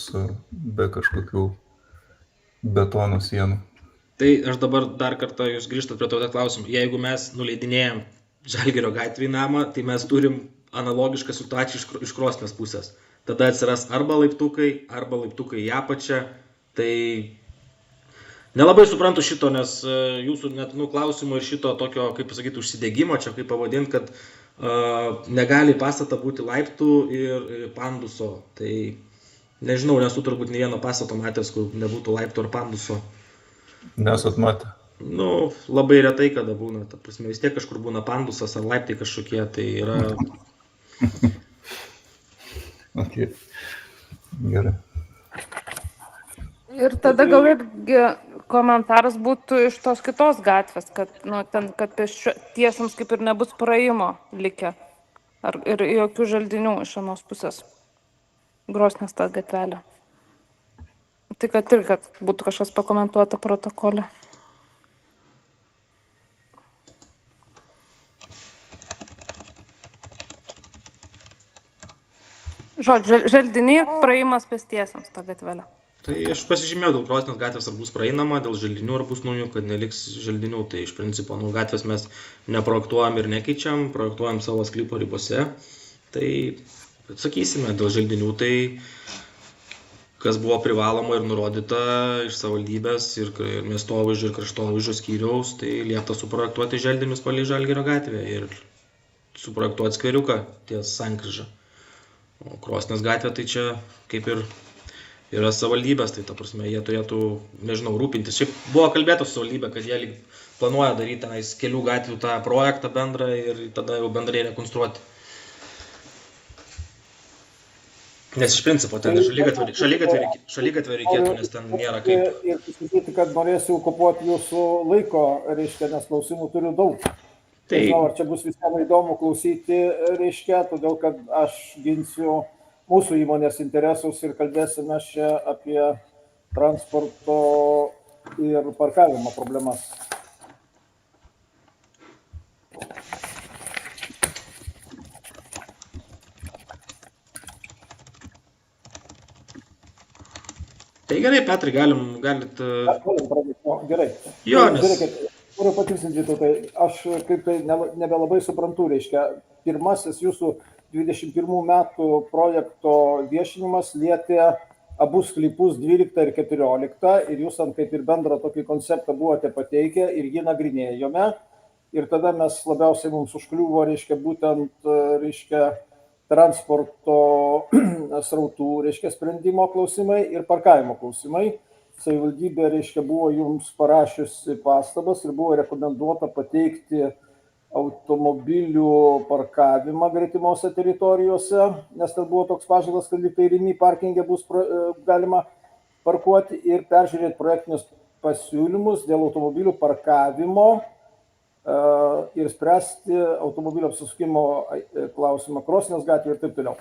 be kažkokių betono sienų. Tai aš dabar dar kartą jūs grįžtat prie to klausimą. Jeigu mes nuleidinėjom Žalgirio gatvėj namą, tai mes turim analogišką situaciją iš Krosnės pusės. Tada atsiras arba laiptukai į apačią. Tai nelabai suprantu šito, nes jūsų net klausimų ir šito tokio, kaip pasakyti, užsidegimo, čia kaip pavadinti, kad negali pastatą būti laiptų ir panduso. Tai nežinau, nesu turbūt ne vieno pastato matęs, kur nebūtų laiptų ar panduso. Nesat matę? Labai retai kada būna, ta prasme, vis tiek kažkur būna pandusas ar laiptai kažkokie, tai yra... Okay. Gerai. Ir tada gal irgi komentaras būtų iš tos kitos gatvės, kad, kad pėstiesiems kaip ir nebus praėjimo likę. Ir jokių želdinių iš anos pusės. Grosnės tą gatvelę. Tai kad būtų kažkas pakomentuota protokole. Žodžiu, želdiniai praėjimas pėstiesiems tą gatvelę. Tai aš pasižymėjau dėl Krosnės gatvės, ar bus praeinama, dėl želdinių, ar bus naujų, kad neliks želdinių. Tai iš principo gatvės mes neprojektuojam ir nekeičiam, projektuojam savo sklypo ribose. Tai atsakysime dėl želdinių, tai kas buvo privaloma ir nurodyta iš savivaldybės ir miestovaizdžio ir kraštovaizdžio skyriaus, tai liepta suprojektuoti želdinius palei Žalgirio gatvę ir suprojektuoti skveriuką ties sankryža. O Krosnės gatvė tai čia kaip ir yra savivaldybės, tai ta prasme jie turėtų, nežinau, rūpintis. Šiaip buvo kalbėta su savivaldybė, kad jie planuoja daryti tenais kelių gatvių tą projektą bendrą ir tada jau bendrai rekonstruoti. Nes iš principo ten šaligatvė reikėtų, nes ten nėra kaip. Ir pasakyti, kad norėsiu okupuoti jūsų laiko, reiškia, nes klausimų turiu daug. Nežinau, ar čia bus visam įdomu klausyti, reiškia, todėl kad aš ginsiu mūsų įmonės interesus ir kalbėsime čia apie transporto ir parkavimo problemas. Tai gerai, Petrai, galit... Gerai. Jo, nes... Noriu patikslinti, tai aš kaip tai nebelabai suprantu, reiškia, pirmasis jūsų 21 metų projekto viešinimas lietė abu sklypus 12 ir 14 ir jūs ant kaip ir bendrą tokį konceptą buvote pateikę ir jį nagrinėjome ir tada mes labiausiai mums užkliuvo, reiškia, būtent, reiškia, transporto srautų, reiškia, sprendimo klausimai ir parkavimo klausimai. Savivaldybė, reiškia, buvo jums parašiusi pastabas ir buvo rekomenduota pateikti automobilių parkavimą gretimose teritorijose, nes ten buvo toks pažadas, kad lyg tai Rimi parkinge bus galima parkuoti ir peržiūrėti projektinius pasiūlymus dėl automobilių parkavimo ir spręsti automobilio apsisukimo klausimą Krosnės gatvėje ir taip toliau.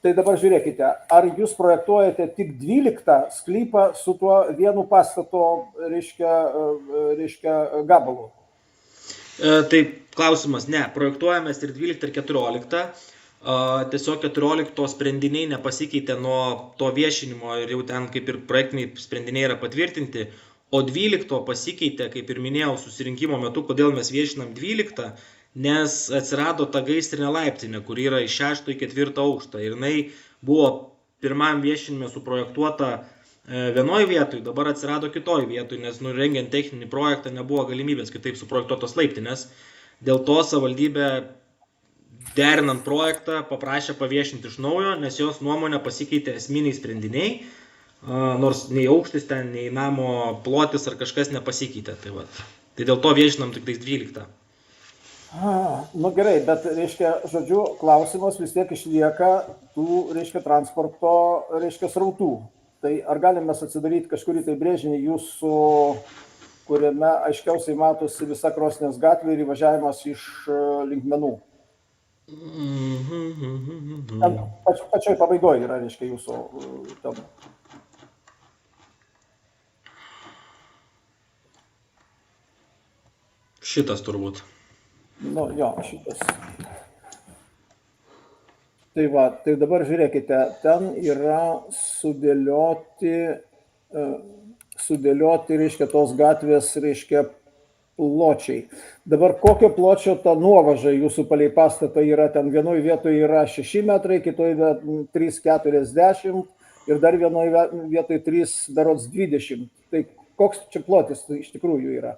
Tai dabar žiūrėkite, ar jūs projektuojate tik 12 sklypą su tuo vienu pastato, reiškia gabalu? Tai klausimas, ne, projektuojamės ir 12 ir 14. Tiesiog 14 sprendiniai nepasikeitė nuo to viešinimo ir jau ten kaip ir projektiniai sprendiniai yra patvirtinti, o 12 pasikeitė, kaip ir minėjau, susirinkimo metu, kodėl mes viešinam 12, nes atsirado ta gaisrinė laiptinė, kur yra iš 6 į 4 aukštą ir jinai buvo pirmam viešinime suprojektuota vienoje vietoje, dabar atsirado kitoje vietoje, nes rengiant techninį projektą nebuvo galimybės kitaip suprojektuotos laiptinės. Dėl to savivaldybė derinant projektą paprašė paviešinti iš naujo, nes jos nuomonė pasikeitė esminiai sprendiniai, nors nei aukštis ten, nei namo plotis ar kažkas nepasikeitė. Tai dėl to viešinam tik 12. Nu gerai, bet, reiškia, žodžiu, klausimas vis tiek išlieka tų, reiškia, transporto, reiškia, srautų. Tai ar galim mes atsidaryti kažkurį tai brėžinį jūsų, kuriame aiškiausiai matosi visa Krosnės gatvė ir įvažiavimas iš linkmenų? Pačioj pabaigoje yra, reiškia, jūsų tam. Šitas turbūt. Nu, jo, šitas. Tai va, tai dabar žiūrėkite, ten yra sudėlioti, reiškia, tos gatvės, reiškia, pločiai. Dabar kokio pločio ta nuovaža jūsų palei pastatą yra? Ten vienoje vietoje yra 6 metrai, kitoje 3,40 ir dar vienoje vietoje 3,20. Tai koks čia plotis iš tikrųjų yra?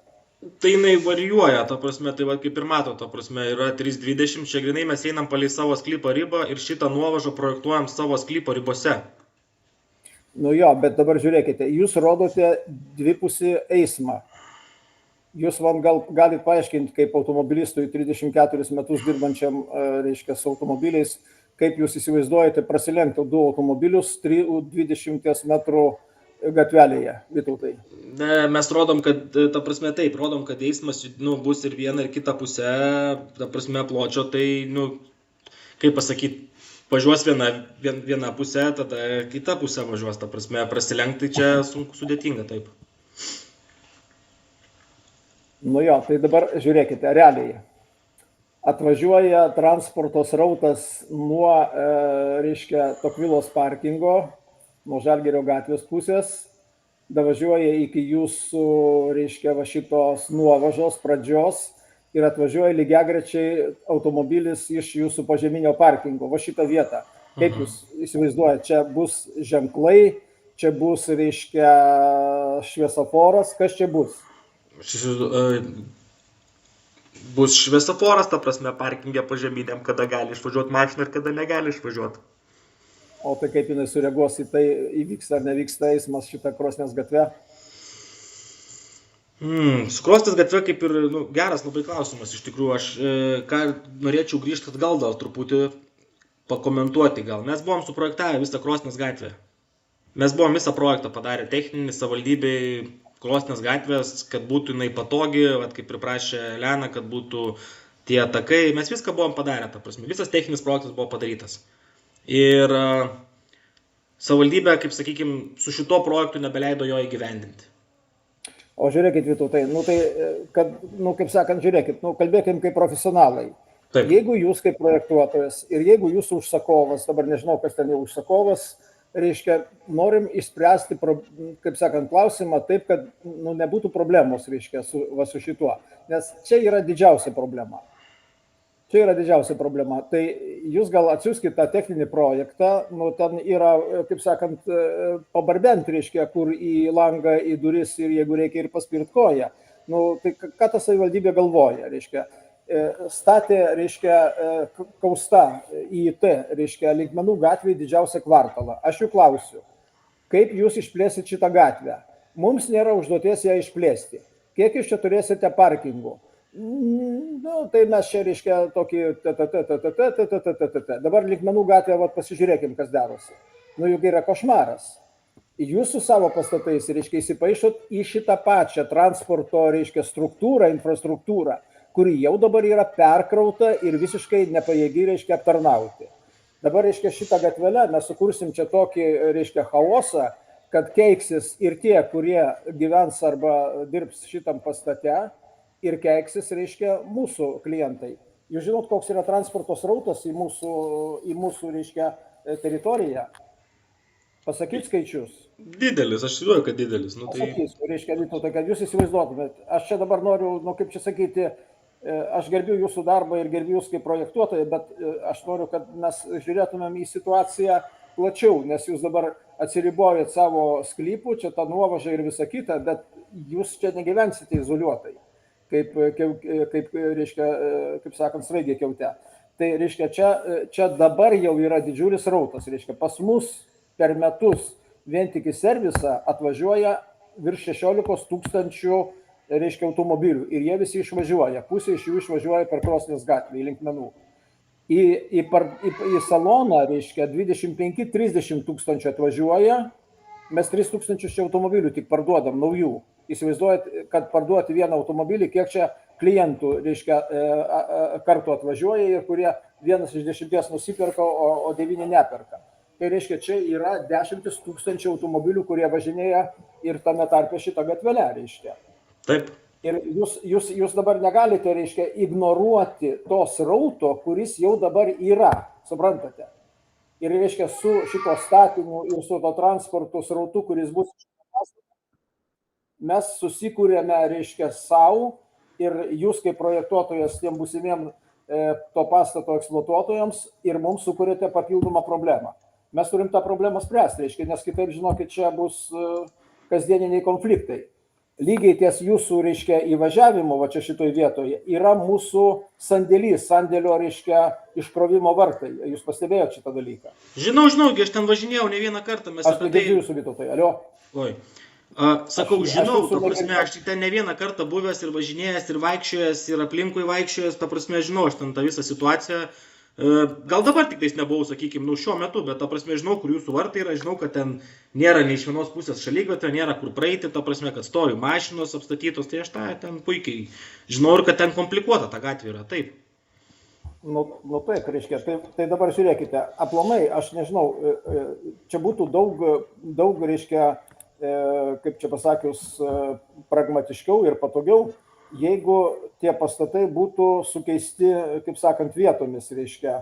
Tai jinai varijuoja, ta prasme, tai va, kaip ir mato, ta prasme, yra 3,20, čia grinai mes einam palei savo sklypo ribą ir šitą nuovažą projektuojam savo sklypo ribose. Nu jo, bet dabar žiūrėkite, jūs rodote dvipusį eismą. Jūs man galite paaiškinti, kaip automobilistui 34 metus dirbančiam, reiškia, su automobiliais, kaip jūs įsivaizduojate prasilenkti 2 automobilius 20 metrų gatvelėje, Vytautai? Mes rodom, kad, ta prasme, taip, rodom, kad eismas bus ir viena ir kita pusė, ta prasme, pločio, tai, kaip pasakyti, važiuos viena pusė, tada kita pusė važiuos, ta prasme, prasilenkti čia sudėtinga, taip. Nu jo, tai dabar žiūrėkite, realiai. Atvažiuoja transporto srautas nuo, reiškia, Tokvilos parkingo, nuo Žalgirio gatvės pusės, davažiuoja iki jūsų, reiškia, va šitos nuovažos pradžios ir atvažiuoja lygiagrečiai automobilis iš jūsų požeminio parkingo, va šitą vietą. Kaip jūs įsivaizduojate, čia bus ženklai, čia bus, reiškia, šviesoforas, kas čia bus? Bus šviesoforas, ta prasme, parkingė požeminiam, kada gali išvažiuoti mašiną ir kada negali išvažiuoti. O tai kaip jinai sureaguos į tai, įvyksta ar nevyksta eismas šitą Krosnės gatvę? Su Krosnės gatve kaip ir geras labai klausimas, iš tikrųjų, aš norėčiau grįžti atgal dar truputį pakomentuoti gal. Mes buvom suprojektavę visą Krosnės gatvę. Mes buvom visą projektą padarę techninį savivaldybei Krosnės gatvės, kad būtų jinai patogi, kaip ir prašė Elena, kad būtų tie takai. Mes viską buvom padarę, ta prasme. Visas techninis projektas buvo padarytas. Ir savivaldybė, kaip sakykime, su šito projektu nebeleido jo įgyvendinti. O žiūrėkit, Vytautai, tai, kad, kaip sakant, žiūrėkit, kalbėkim kaip profesionalai. Taip. Jeigu jūs kaip projektuotojas ir jeigu jūsų užsakovas, dabar nežinau, kas ten jau užsakovas, reiškia, norim išspręsti, kaip sakant, klausimą taip, kad nebūtų problemos, reiškia, su šituo. Nes čia yra didžiausia problema. Čia yra didžiausia problema. Tai jūs gal atsiųskite tą techninį projektą, ten yra, kaip sakant, pabarbent, reiškia, kur į langą, į duris ir jeigu reikia ir paspirt koją. Tai ką ta savivaldybė galvoja, reiškia, statė, reiškia, Kausta IIT, reiškia, Linkmenų gatvėje didžiausią kvartalą. Aš jų klausiu, kaip jūs išplėsit šitą gatvę? Mums nėra užduoties ją išplėsti. Kiek jūs čia turėsite parkingų? Tai mes čia, reiškia, tokį dabar Linkmenų gatvę, pasižiūrėkim, kas darosi. Juk yra košmaras. Jūs su savo pastatais, reiškia, įsipaišot į šitą pačią transporto, reiškia, struktūrą, infrastruktūrą, kuri jau dabar yra perkrauta ir visiškai nepajėgi, reiškia, aptarnauti. Dabar, reiškia, šitą gatvelę mes sukursim čia tokį, reiškia, chaosą, kad keiksis ir tie, kurie gyvens arba dirbs šitam pastate, ir keiksis, reiškia, mūsų klientai. Jūs žinot, koks yra transporto srautas į mūsų, reiškia, teritoriją? Pasakyt skaičius. Didelis, aš įsivaizduoju, kad didelis. Nu, tai... Pasakysiu, reiškia, Vytautai, kad jūs įsivaizduotumėt. Aš čia dabar noriu, kaip čia sakyti, aš gerbiu jūsų darbą ir gerbiu jūs kaip projektuotojai, bet aš noriu, kad mes žiūrėtumėm į situaciją plačiau, nes jūs dabar atsiribojat savo sklypų, čia ta nuovaža ir visa kita, bet jūs čia negyvensite izoliuotai, kaip reiškia, kaip sakant, sraigė kiaute. Tai reiškia, čia dabar jau yra didžiulis rautas, reiškia, pas mus per metus vien tik į servisą atvažiuoja virš 16 000, reiškia, automobilių ir jie visi išvažiuoja, pusė iš jų išvažiuoja per Krosnės gatvę į Linkmenų. Į saloną, reiškia, 25-30 tūkstančių atvažiuoja, mes 3 000 čia automobilių tik parduodam, naujų. Įsivaizduojat, kad parduoti vieną automobilį, kiek čia klientų, reiškia, kartu atvažiuoja ir kurie 1 iš 10 nusiperka, o 9 neperka. Tai reiškia, čia yra 10 000 automobilių, kurie važinėja ir tame tarpe šitą gatvelę, reiškia. Taip. Ir jūs dabar negalite, reiškia, ignoruoti to srauto, kuris jau dabar yra, suprantate. Ir, reiškia, su šito statiniu ir su to transporto srautu, kuris bus, mes susikūrėme, reiškia, savo ir jūs kaip projektuotojas tiem būsimiem to pastato eksploatuotojams ir mums sukūrėte papildomą problemą. Mes turim tą problemą spręsti, reiškia, nes kitaip, žinokit, čia bus kasdieniniai konfliktai. Lygiai ties jūsų, reiškia, įvažiavimo, va čia šitoj vietoje, yra mūsų sandėlys, sandėlio, reiškia, iškrovimo vartai. Jūs pastebėjote šitą dalyką? Žinau, aš ten važinėjau ne vieną kartą. Aš girdžiu jūsų, Vytautai, alio? Oi. Sakau, žinau, ta prasme, aš ten ne vieną kartą buvęs ir važinėjęs, ir vaikščiojęs, ir aplinkui vaikščiojęs, ta prasme, žinau, aš ten tą visą situaciją. Gal dabar tik tais nebuvau, sakykime, šiuo metu, bet ta prasme, žinau, kur jūsų vartai yra, žinau, kad ten nėra nei iš vienos pusės šaligatvio, nėra kur praeiti, ta prasme, kad stovi mašinos apstatytos, tai aš tą ten puikiai žinau ir kad ten komplikuota ta gatvė yra, taip. Nu taip, reiškia, tai dabar žiūrėkite, aplamai, aš nežinau, čia būtų daug, reiškia, kaip čia pasakius, pragmatiškiau ir patogiau, jeigu tie pastatai būtų sukeisti, kaip sakant, vietomis, reiškia.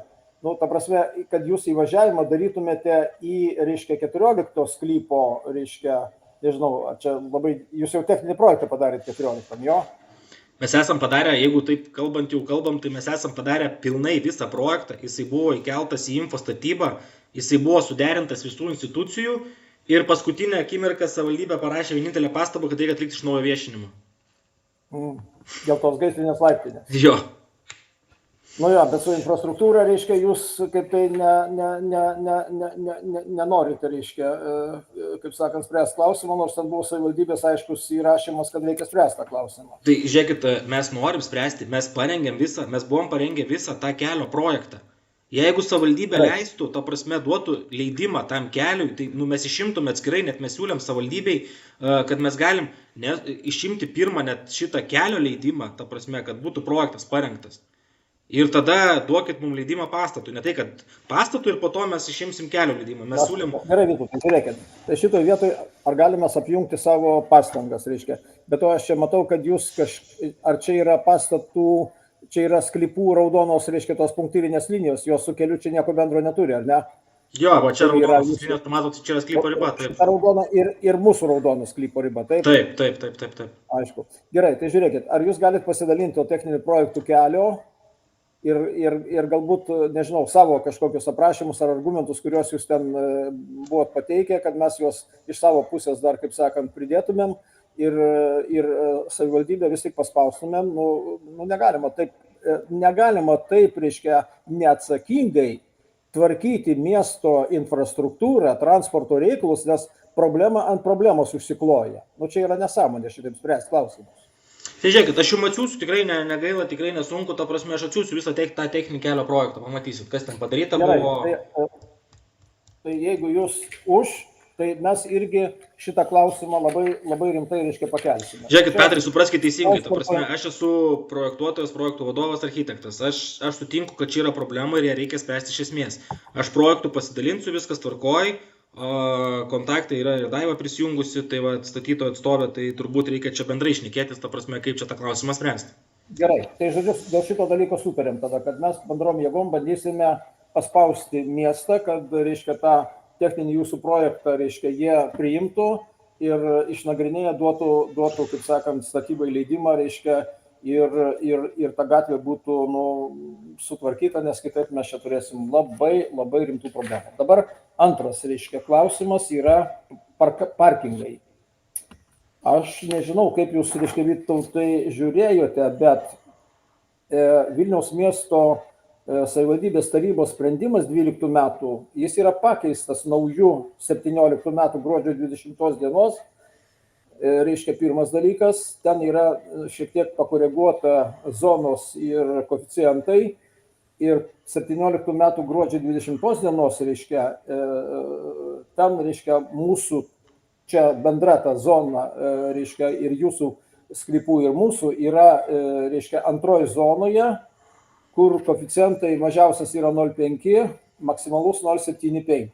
Nu, ta prasme, kad jūs įvažiavimą darytumėte į, reiškia, 14 sklypo, reiškia, nežinau, čia labai, jūs jau techninį projektą padarėte 14, jo? Mes esam padarę, jeigu taip kalbam, tai mes esam padarę pilnai visą projektą, jisai buvo įkeltas į info statybą, jisai buvo suderintas visų institucijų ir paskutinę akimirką savivaldybė parašė vienintelę pastabą, kad reikia atlikti iš naujo viešinimą. Dėl tos gaisrinės laiptinės. Jo. Nu jo, bet su infrastruktūra, reiškia, jūs kaip tai nenorite, reiškia, kaip sakant, spręsti klausimą, nors ten buvo savivaldybės aiškus įrašymas, kad reikia spręsti tą klausimą. Tai žiūrėkit, mes norim spręsti, mes buvom parengę visą tą kelio projektą. Jeigu savivaldybė leistų, ta prasme, duotų leidimą tam keliui, tai mes išimtume atskirai, net mes siūlėm savivaldybei, kad mes galim išimti pirmą net šitą kelio leidimą, ta prasme, kad būtų projektas parengtas. Ir tada duokit mums leidimą pastatui, ne tai, kad pastatui ir po to mes išimsim kelio leidimą. Mes siūlėm... Gerai, Vytautai, žiūrėkit, tai šitoj vietoj ar galime apjungti savo pastangas, reiškia. Bet to aš čia matau, kad jūs ar čia yra pastatų... Čia yra sklypų raudonos, reiškia, tos punktyrinės linijos, jos su keliu čia nieko bendro neturi, ar ne? Jo, va čia raudonos linijos, matot, čia yra sklypo riba, taip. Raudona ir mūsų raudonos sklypo riba, taip? Taip. Aišku. Gerai, tai žiūrėkit, ar jūs galite pasidalinti to techninių projektų kelio ir galbūt, nežinau, savo kažkokius aprašymus ar argumentus, kuriuos jūs ten buvot pateikę, kad mes juos iš savo pusės dar, kaip sakant, pridėtumėm. Ir savivaldybę vis tik paspaustumėm, negalima taip, reiškia, neatsakingai tvarkyti miesto infrastruktūrą, transporto reikalus, nes problema ant problemos užsikloja. Čia yra nesąmonė šitaip spręsti klausimus. Tai žiūrėkit, aš jums atsiųsiu, tikrai negaila, tikrai nesunku, ta prasme, aš atsiųsiu visą tą techninį kelio projektą, pamatysit, kas ten padaryta buvo. Tai jeigu jūs už, Tai mes irgi šitą klausimą labai rimtai, reiškia, pakelsime. Žiūrėkit, Petrai, supraskite teisingai, ta prasme, aš esu projektuotojas, projektų vadovas, architektas. Aš sutinku, kad čia yra problema ir ją reikia spręsti iš esmės. Aš projektų pasidalinsiu, viskas tvarkoj, kontaktai yra ir Daiva prisijungusi, tai va, statytojo atstovė, tai turbūt reikia čia bendrai šnekėtis, ta prasme, kaip čia tą klausimą spręsti. Gerai, tai žodžiu, dėl šito dalyko sutarėm tada, kad mes bendrom jėgom bandysime paspausti miestą, kad, reiškia, tą techninį jūsų projektą, reiškia, jie priimtų ir išnagrinėję duotų, kaip sakant, statybai leidimą, reiškia, ir ta gatvė būtų sutvarkyta, nes kitaip mes čia turėsim labai rimtų problemų. Dabar antras, reiškia, klausimas yra parkingai. Aš nežinau, kaip jūs, reiškia, Vytautai žiūrėjote, bet Vilniaus miesto savivaldybės tarybos sprendimas 12 metų, jis yra pakeistas naujų 17 metų gruodžio 20 dienos, reiškia, pirmas dalykas, ten yra šiek tiek pakoreguota zonos ir koeficientai ir 17 metų gruodžio 20 dienos, reiškia, ten, reiškia, mūsų čia bendra ta zona, reiškia, ir jūsų sklypų ir mūsų yra, reiškia, antroji zonoje, kur koeficientai mažiausias yra 0,5, maksimalus 0,75.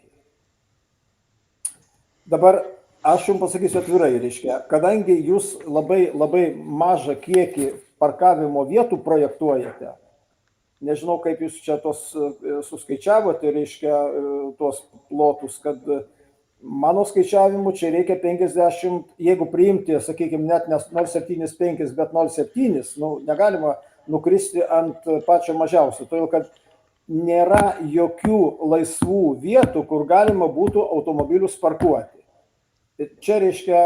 Dabar aš jums pasakysiu atvirai, reiškia, kadangi jūs labai mažą kiekį parkavimo vietų projektuojate, nežinau, kaip jūs čia tos suskaičiavote, reiškia, tuos plotus, kad mano skaičiavimu čia reikia 50, jeigu priimti, sakykime, net ne 0,75, bet 0,7, negalima nukristi ant pačio mažiausio, todėl kad nėra jokių laisvų vietų, kur galima būtų automobilius parkuoti. Čia, reiškia,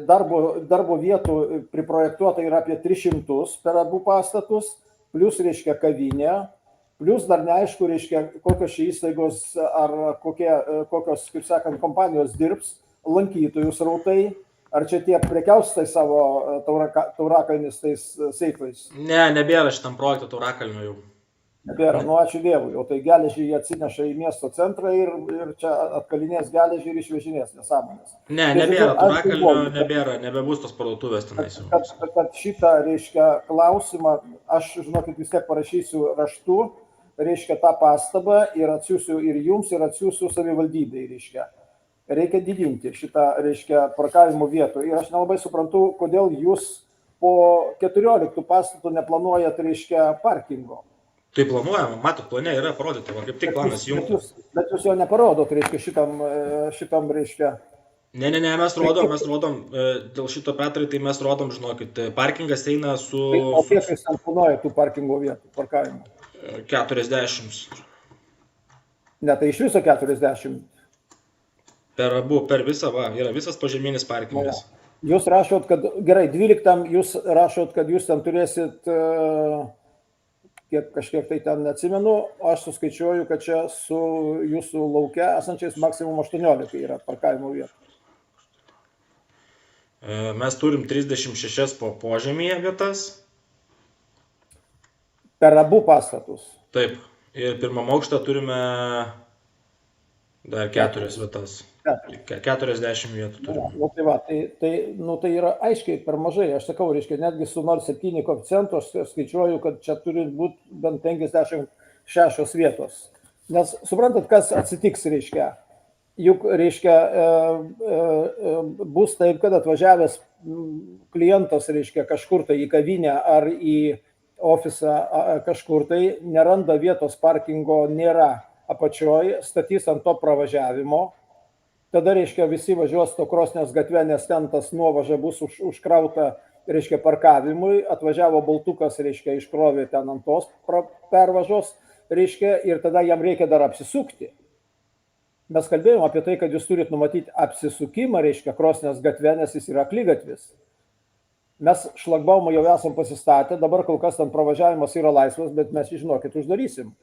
darbo vietų priprojektuota yra apie 300 per abu pastatus, plus, reiškia, kavinė, plus dar neaišku, reiškia, kokios čia įstaigos ar kokios, kaip sakant, kompanijos dirbs, lankytojų srautai. Ar čia tie prekiaustai savo taurakalnis tais seifais? Ne, nebėra šitam projektui taurakalnių jau. Nebėra, ačiū Dievui. O tai geležį jie atsineša į miesto centrą ir čia atkalinės geležį ir išvežinės, nesąmonės. Ne, nebėra taurakalnių, nebėra, nebebus tos parduotuvės tenais. Kad šitą, reiškia, klausimą, aš, žinokit, vis tiek parašysiu raštu, reiškia, tą pastabą ir atsiųsiu ir jums, ir atsiųsiu savivaldybei, reiškia. Reikia didinti šitą, reiškia, parkavimo vietų. Ir aš nelabai suprantu, kodėl jūs po 14 pastatų neplanuojat, reiškia, parkingo. Tai planuojama, matot, plane yra parodyta, kaip tik planas jungtas. Bet jūs jo neparodot, reiškia, šitam, reiškia. Ne, mes rodom, dėl šito, Petrai, tai mes rodom, žinokit, parkingas eina su... O kiek jūs ten planuoja tų parkingo vietų, parkavimo? 40. Ne, tai iš viso 40. Per visą, yra visas požeminis parkingas. Jūs rašot, kad, gerai, 12 jūs rašot, kad jūs ten turėsit, kažkiek tai ten neatsimenu, aš suskaičiuoju, kad čia su jūsų lauke esančiais maksimum 18 yra parkavimo vietų. Mes turim 36 po požemyje vietas. Per abu pastatus. Taip, ir pirmam aukštą turime dar 4 vietas. 40 vietų turime. Tai yra aiškiai per mažai. Aš sakau, reiškia, netgi su 0,7 koeficientu aš skaičiuoju, kad čia turi būti bent 56 vietos. Nes suprantat, kas atsitiks, reiškia. Juk, reiškia, bus taip, kad atvažiavęs klientas, reiškia, kažkur tai į kavinę ar į ofisą kažkur tai, neranda vietos, parkingo nėra apačioj, statys ant to pravažiavimo. Tada, reiškia, visi važiuos to Krosnės gatve, nes ten tas nuovaža bus užkrauta, reiškia, parkavimui. Atvažiavo baltukas, reiškia, iškrovė ten ant tos pervažos, reiškia, ir tada jam reikia dar apsisukti. Mes kalbėjome apie tai, kad jūs turit numatyti apsisukimą, reiškia, Krosnės gatve, nes jis yra akligatvis. Mes šlagbaumą jau esam pasistatę, dabar kol kas ten pravažiavimas yra laisvas, bet mes, žinokit, uždarysim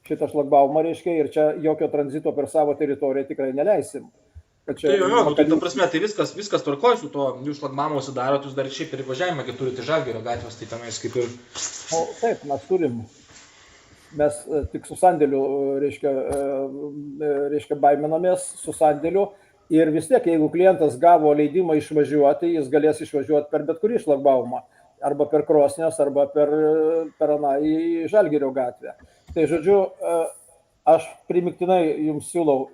šitą šlagbaumą, reiškia, ir čia jokio tranzito per savo teritoriją tikrai neleisim. Tai ta prasme, tai viskas tvarkoj su to, jūs šlagbaumą užsidarot, jūs dar šiaip ir važiavimą, kai turite Žalgirio gatvės, tai tenais kaip ir... Taip, mes turim. Mes tik su sandėliu, reiškia, baiminamės su sandėliu, Ir vis tiek, jeigu klientas gavo leidimą išvažiuoti, jis galės išvažiuoti per bet kurį šlagbaumą. Arba per Krosnės, arba per į Žalgirio gatvę. Tai žodžiu, aš primiktinai jums siūlau,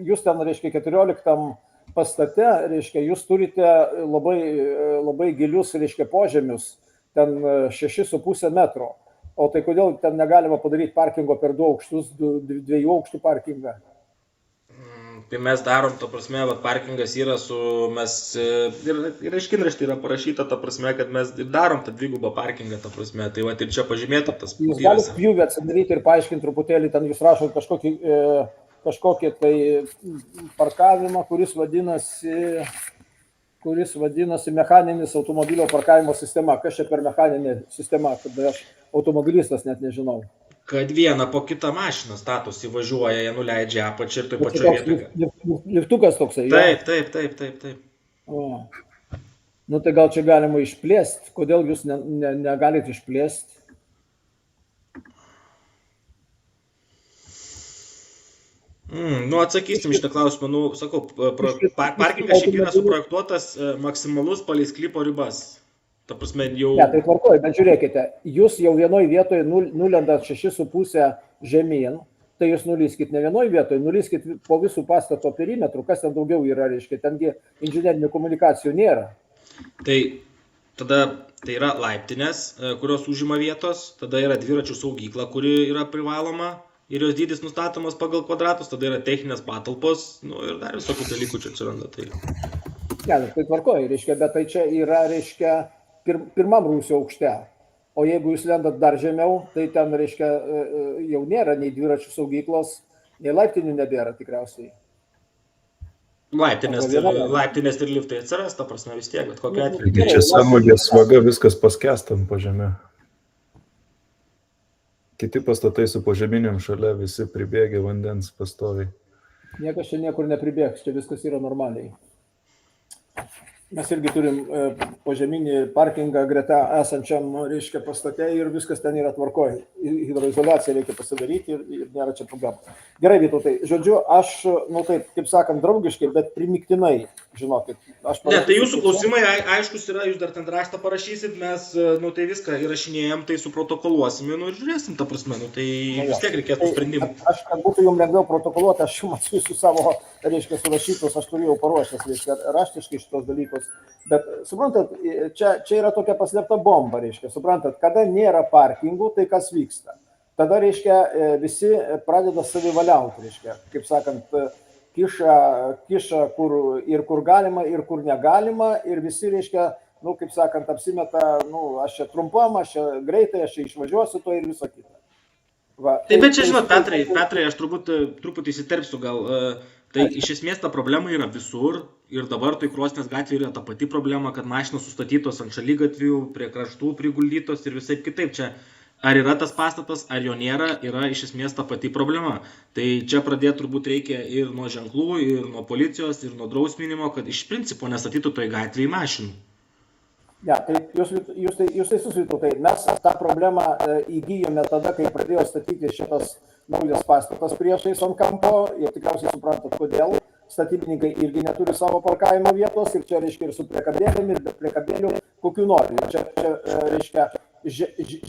jūs ten, reiškia, 14 pastate, reiškia, jūs turite labai gilius, reiškia, požemius, ten 6,5 metro. O tai kodėl ten negalima padaryti parkingo per 2 aukštus, 2 aukštų parkingą? Tai mes darom, ta prasme, parkingas yra ir aiškinraštį yra parašyta, ta prasme, kad mes ir darom tą dvigubą parkingą, ta prasme, tai ir čia pažymėta tas. Jūs galite pjūvį atsidaryti ir paaiškinti truputėlį, ten jūs rašot kažkokį tai parkavimą, kuris vadinasi mechaninis automobilio parkavimo sistema. Kas čia per mechaninė sistema, kad aš automobilistas net nežinau. Kad vieną po kitą mašiną statosi, važiuoja, jie nuleidžia apačią ir toj pačioj vietoje. Liftukas toksai. Taip. O. Nu tai gal čia galima išplėsti. Kodėl jūs negalite išplėsti? Atsakysim šitą klausimą. Sakau, parkingas šiaip yra suprojektuotas maksimalus palei sklypo ribas. Ta prasme, jau... Ne, tai tvarkoju, bet žiūrėkite, jūs jau vienoj vietoje nulendat 6,5 žemyn, tai jūs nulyskit ne vienoj vietoje, nulyskit po visų pastato perimetrų, kas ten daugiau yra, reiškia, tengi inžinerinių komunikacijų nėra. Tai tada tai yra laiptinės, kurios užima vietos, tada yra dviračių saugykla, kuri yra privaloma ir jos dydis nustatomas pagal kvadratus, tada yra techninės patalpos, ir dar visokių dalykų čia atsiranda. Ne, tai tvarkoju, reiškia, bet tai čia yra, reiškia, pirmam rūsio aukšte. O jeigu jūs lendat dar žemiau, tai ten, reiškia, jau nėra nei dviračių saugyklos, nei laiptinių nebėra tikriausiai. Laiptinės ir liftai atsiras, ta prasme vis tiek, bet kokia atveju. Taigi čia senvagės vaga viskas paskestam po žemė. Kiti pastatai su požeminiam šalia visi pribėgia vandens pastoviai. Niekas čia niekur nepribėgs, čia viskas yra normaliai. Mes irgi turim požeminį parkingą greta esančiam, reiškia, pastate ir viskas ten yra tvarkoj. Hidroizoliaciją reikia pasidaryti ir nėra čia problemų. Gerai, Vytautai, žodžiu, aš, taip, kaip sakant, draugiškai, bet primiktinai, žinokit. Ne, tai jūsų klausimai aiškus yra, jūs dar ten raštą parašysit, mes, tai viską įrašinėjom, tai suprotokoluosim ir žiūrėsim, ta prasme, tai vis tiek reikėtų sprendimų. Aš, kad būtų jums lengviau protokoluoti, aš jums atsiųsiu savo, reiškia, surašytus, aš turėjau paruošęs, reiškia, raštiškai šitos dalykus. Bet, suprantat, čia yra tokia paslėpta bomba, reiškia, suprantat, kada nėra parkingų, tai kas vyksta. Tada, reiškia, visi pradeda savivaliauti, reiškia, kaip sakant, kiša kur galima ir kur negalima ir visi, reiškia, kaip sakant, apsimeta, aš čia trumpam, aš čia greitai, aš čia išvažiuosiu to ir viso kita. Taip, bet čia, žinot, Petrai, aš truputį įsiterpsiu gal. Tai iš esmės ta problema yra visur ir dabar tai Krosnės gatvėje yra ta pati problema, kad mašinos sustatytos ant šaligatvių, prie kraštų priguldytos ir visai kitaip. Čia ar yra tas pastatas, ar jo nėra, yra iš esmės ta pati problema. Tai čia pradėti turbūt reikia ir nuo ženklų, ir nuo policijos, ir nuo drausminimo, kad iš principo nestatytų toj gatvėje mašinų. Ja, tai jūs teisus, Vytautai, mes tą problemą įgyjome tada, kai pradėjo statyti šitas naujas pastatas priešais ant kampo ir tikriausiai suprantat, kodėl statybininkai irgi neturi savo parkavimo vietos ir čia, reiškia, ir su priekabėlėmis, ir be priekabėlių, kokių nori. Čia reiškia,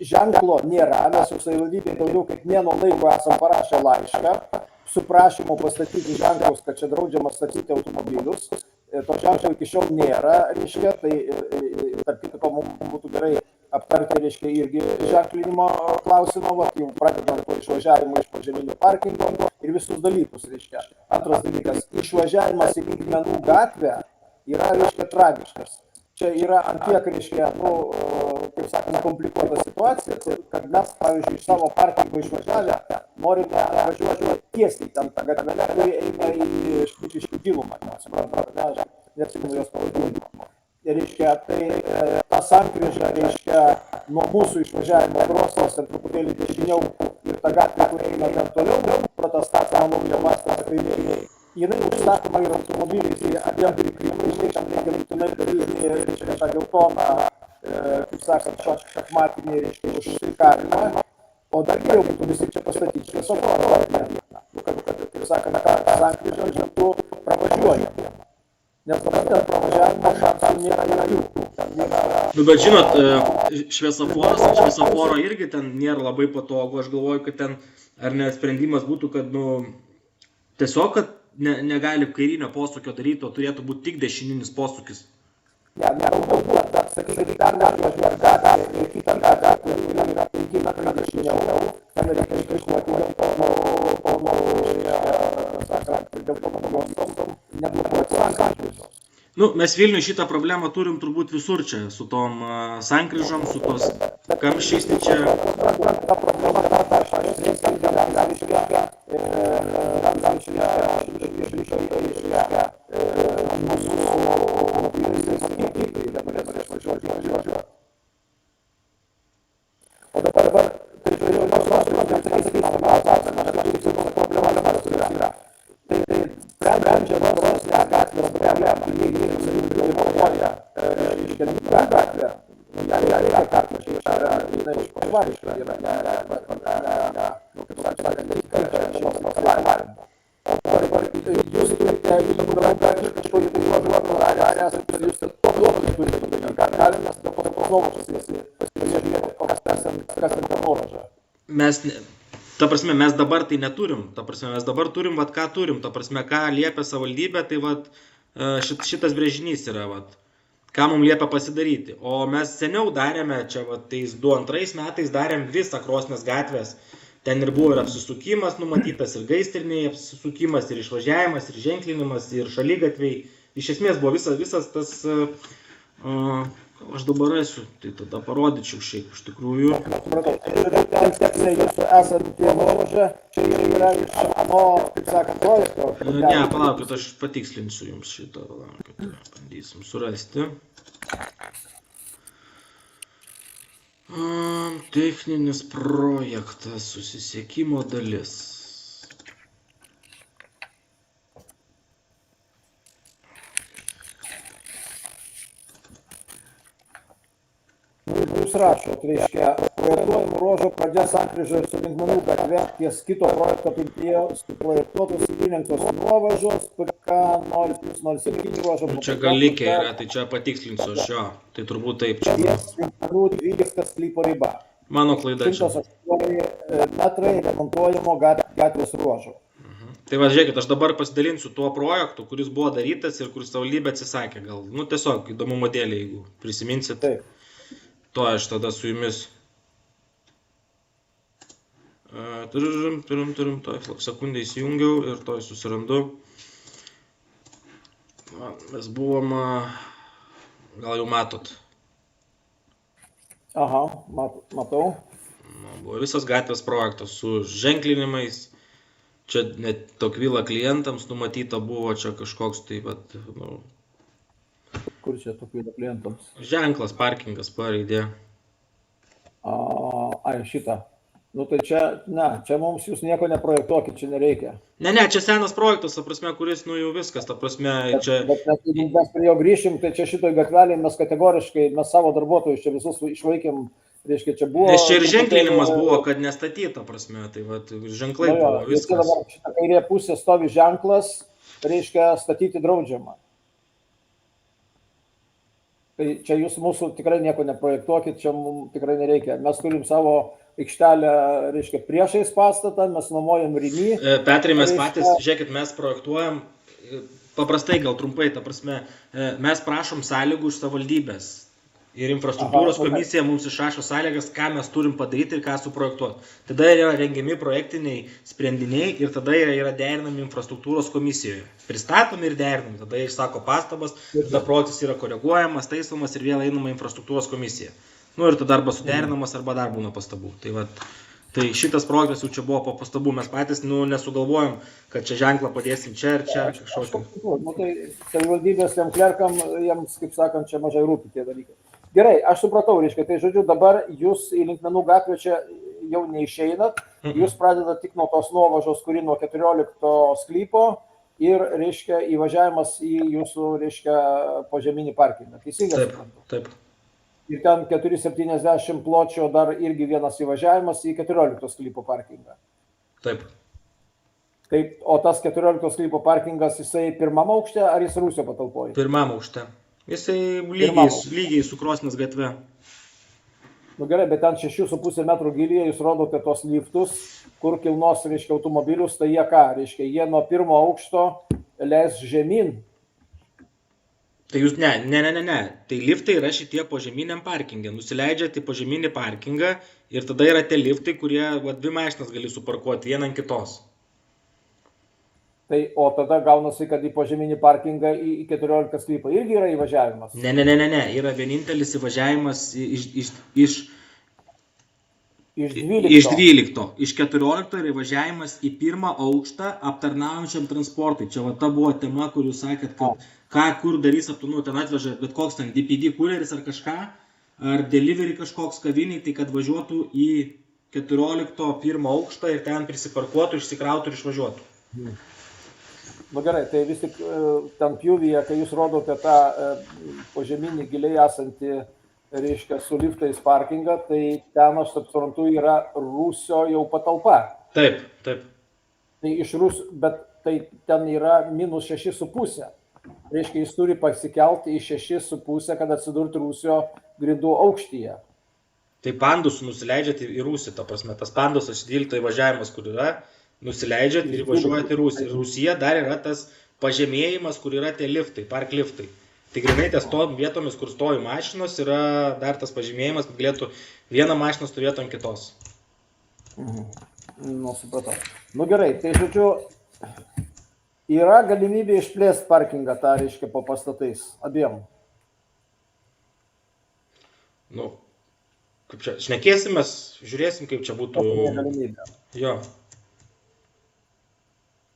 ženklo nėra, mes su savivaldybė daugiau kaip mėnuo laiko esam parašę laišką su prašymu pastatyti ženklus, kad čia draudžiama statyti automobilius. To ženklo iki šiol nėra, reiškia, tai tarp kitko mums būtų gerai aptarti, reiškia, irgi ženklinimo klausimą, jau pradedant po išvažiavimo iš požeminio parkingo ir visus dalykus, reiškia. Antras dalykas, išvažiavimas į Lygmenų gatvę yra, reiškia, tragiškas. Čia yra antiek, reiškia, kaip sakant, komplikuota situacija, kad mes, pavyzdžiui, iš savo parkingo išvažiavę norime važiuoti tiesiai ten tą gatvelę, kuri eina į Šputiškių gilumą, neatsimenu jos pavadinimą. Reiškia, tai ta sankryža, reiškia, nuo mūsų išvažiavimo Krosnės, ten truputėlį dešiniau ir ta gatvė, kur eina ten toliau, protestatą naujo mastas kaimėjai. Jinai užsakoma ir automobiliais, ir abiem prikrypimais, reikia būtinai daryti, reiškia, tą geltoną, kaip sakant, šachmatinį, reiškia, užštrikavimą, o dar geriau būtų visi čia pastatyti šviesoforą. Kad, kaip sakant, sankryža žengtų pravažiuojam. Nes dabar ten pravažiavimo šansų nėra jokių. Nu, bet žinot, šviesoforas ant šviesoforo irgi ten nėra labai patogu. Aš galvoju, kad ten ar net sprendimas būtų, kad tiesiog, kad negali kairinio posūkio daryti, o turėtų būti tik dešininis posūkis. Ja, galbūt, bet sakykime, dar važiuoti gatvę ir kitą gatvę, kuri yra 5 metrai dešiniau, ten reikia išvažiuoti dėl to neblokuoti sankryžos. Nu, mes Vilniuje šitą problemą turim turbūt visur čia, su tom sankryžom, su tos kamščiais, tai čia... Ta problema o dabar, tai ta prasme, mes dabar tai neturim, ta prasme, mes dabar turim, vat, ką turim, ta prasme, ką liepia savivaldybė, tai vat, šitas brėžinys yra, vat, ką mums liepia pasidaryti. O mes seniau darėme, čia vat, tais 2002 metais darėm visą Krosnės gatvės, ten ir buvo ir apsisukimas numatytas, ir gaistriniai apsisukimas, ir išvažiavimas, ir ženklinimas, ir šaligatviai. Iš esmės buvo visas tas... Aš dabar esu, tai tada parodyčiau šiaip iš tikrųjų. Supratau, jūsų esantį nuovažą, čia yra iš ano, kaip sakant, projekto. Ne, palaukit, aš patikslinsiu jums šitą, palaukit, bandysim surasti. Techninis projektas, susisiekimo dalis. Jūs rašot, reiškia, projektuojamų ruožo pradžia sankryžoje su Linkmenų gatve ties kito projekto apimtyje suprojektuotos ir įrengtos nuovažos PK 0+07 ruožo. Čia gal likę yra, tai čia patikslinsiu aš jo, tai turbūt taip čia. Ties Linkmenų 12 sklypo riba. Mano klaida čia. 108 metrai remontuojamo gatvės ruožo. Tai va, žiūrėkit, aš dabar pasidalinsiu tuo projektu, kuris buvo darytas ir kuris savivaldybė atsisakė gal. Nu, tiesiog įdomumo dėlei, jeigu prisiminsit. Taip. To aš tada su jumis. Turim, toj sekundę įsijungiau ir toj susirandu. Mes buvom, gal jau matot. Aha, matau. Buvo visas gatvės projektas su ženklinimais. Čia net Tokvila klientams numatyta buvo, čia kažkoks tai, bet, nu... Kur čia Tokvila klientams? Ženklas, parkingas, paraidė. Ai, šitą. Nu tai čia, čia mums jūs nieko neprojektuokit, čia nereikia. Ne, čia senas projektas, ta prasme, kuris, nu jau viskas, ta prasme, čia... Bet mes prie jo grįšim, tai čia šitoj gatvelėje mes kategoriškai, mes savo darbuotojus čia visus išvaikėm, reiškia, čia buvo... Nes čia ir ženklinimas buvo, kad nestatyta, prasme, tai va, ženklai buvo, viskas. Dabar šitą kairė pusė stovi ženklas, reiškia, statyti draudžiama. Tai čia jūs mūsų tikrai nieko neprojektuokit, čia mums tikrai nereikia. Mes turim savo aikštelę, reiškia, priešais pastatą, mes nuomojam Rimi. Petrai, mes patys, žiūrėkit, mes projektuojam, paprastai gal trumpai, ta prasme, mes prašom sąlygų iš savivaldybės. Ir infrastruktūros komisija mums išrašo sąlygas, ką mes turim padaryti ir ką suprojektuoti. Tada yra rengiami projektiniai sprendiniai ir tada yra derinami infrastruktūros komisijoje. Pristatomi ir derinami, tada išsako pastabas, tada projektas yra koreguojamas, taisomas ir vėl einama infrastruktūros komisija. Nu ir tada arba suderinamas, arba dar būna pastabų. Tai šitas projektas jau čia buvo po pastabų, mes patys nesugalvojom, kad čia ženklą padėsim čia ir čia kažkokį. Nu tai savivaldybės tiem klerkam, jiems, kaip sakant, čia mažai rūpi tie dalykai. Gerai, aš supratau, reiškia, tai žodžiu, dabar jūs į Linkmenų gatvę čia jau neišeinat, jūs pradedat tik nuo tos nuovažos, kuri nuo 14 sklypo ir, reiškia, įvažiavimas į jūsų, reiškia, požeminį parkingą. Teisingai? Taip. Ir ten 470 pločio dar irgi vienas įvažiavimas į 14 sklypo parkingą. Taip. Taip, o tas 14 sklypo parkingas, jisai pirmam aukšte ar jis Rūsio patalpoje? Pirmam aukšte. Jisai Pirmam lygiai su Krosnės gatve. Nu gerai, bet ten 6,5 metrų gilyje jūs rodote tos liftus, kur kilnos, reiškia, automobilius, tai jie ką, reiškia, jie nuo pirmo aukšto leis žemyn. Tai jūs, ne. Tai liftai yra šitie požeminiam parkingė. Nusileidžiate į požeminį parkingą ir tada yra tie liftai, kurie dvi mašinas gali suparkuoti vieną ant kitos. Tai, o tada gaunasi, kad į požeminį parkingą į 14 sklypą irgi yra įvažiavimas. Ne. Yra vienintelis įvažiavimas iš 12. Iš 14 yra įvažiavimas į pirmą aukštą aptarnaujančiam transportui. Čia ta buvo tema, kur jūs sakėt, kad kur darys aptarnauti, ten atveža bet koks ten DPD kuleris ar kažką, ar delivery kažkoks kaviniai, tai kad važiuotų į 14 pirmą aukštą ir ten prisiparkuotų, išsikrautų ir išvažiuotų. Nu gerai, tai vis tik ten pjūvyje, kai jūs rodote tą požeminį giliai esantį, reiškia, su liftais parkingą, tai ten, aš suprantu, yra Rūsio jau patalpa. Taip. Tai iš Rūsio, bet tai ten yra minus 6,5. Reiškia, jis turi pasikelti į 6,5, kad atsidurtų Rūsio grindų aukštyje. Tai pandus nusileidžiate į Rūsį, ta prasme, tas pandus 12 įvažiavimas, kur yra, nusileidžiat ir važiuojate į Rūsį. Ir Rūsyje dar yra tas pažemėjimas, kur yra tie liftai, park liftai. Tai grinai ties tom vietomis, kur stovi mašinos, yra dar tas pažymėjimas, kad galėtų vieną mašiną stovėti ant kitos. Nu, supratau. Nu gerai, tai žodžiu, yra galimybė išplėsti parkingą, tą reiškia, po pastatais, abiem. Nu, kaip čia, šnekėsimės, žiūrėsim, kaip čia būtų. Galimybė. Jo.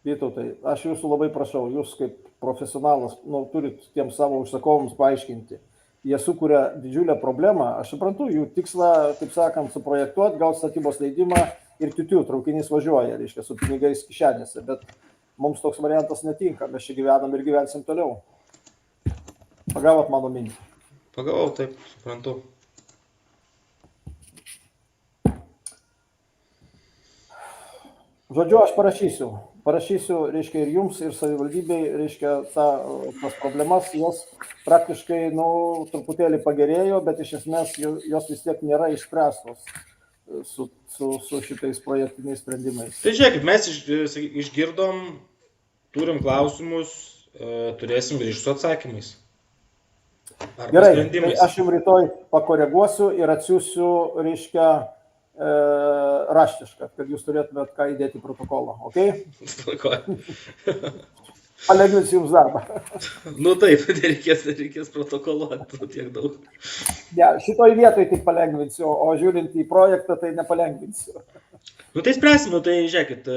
Vytautai, aš jūsų labai prašau, jūs kaip profesionalas, turit tiem savo užsakovams paaiškinti. Jie sukuria didžiulę problemą, aš suprantu, jų tikslą, taip sakant, suprojektuoti, gauti statybos leidimą ir traukinys važiuoja, reiškia, su pinigais kišenėse, bet mums toks variantas netinka, mes čia gyvenam ir gyvensim toliau. Pagavot mano mintį? Pagavau, taip, suprantu. Žodžiu, aš parašysiu, reiškia, ir jums, ir savivaldybei, reiškia, tas problemas, jos praktiškai, truputėlį pagerėjo, bet iš esmės jos vis tiek nėra išspręstos su šitais projektiniais sprendimais. Tai žiūrėkit, mes išgirdom, turim klausimus, turėsim grįžti su atsakymais. Gerai, tai aš jums rytoj pakoreguosiu ir atsiųsiu, reiškia, raštišką, kad jūs turėtumėt ką įdėti į protokolą, ok? Palengvinsiu jums darbą. Nu taip, reikės protokoluoti, tiek daug. Ne, šitoj vietoj tik palengvinsiu, o žiūrint į projektą, tai nepalengvinsiu. Nu tai spręsim, tai žiūrėkit,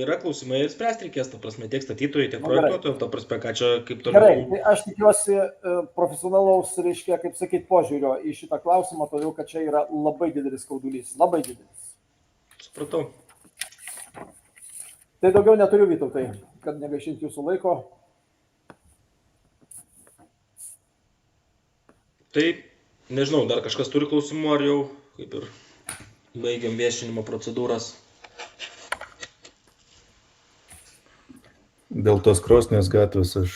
yra klausimai ir spręsti reikės, ta prasme, tiek statytojai, tiek projektuotojai, ta prasme, ką čia kaip toliau. Gerai, tai aš tikiuosi profesionalaus, reiškia, kaip sakyt, požiūrio į šitą klausimą, todėl kad čia yra labai didelis skaudulys, labai didelis. Supratau. Tai daugiau neturiu, Vytautai, kad negaišinti jūsų laiko. Tai, nežinau, dar kažkas turi klausimų, ar jau kaip ir baigiam viešinimo procedūras. Dėl tos Krosnės gatvės aš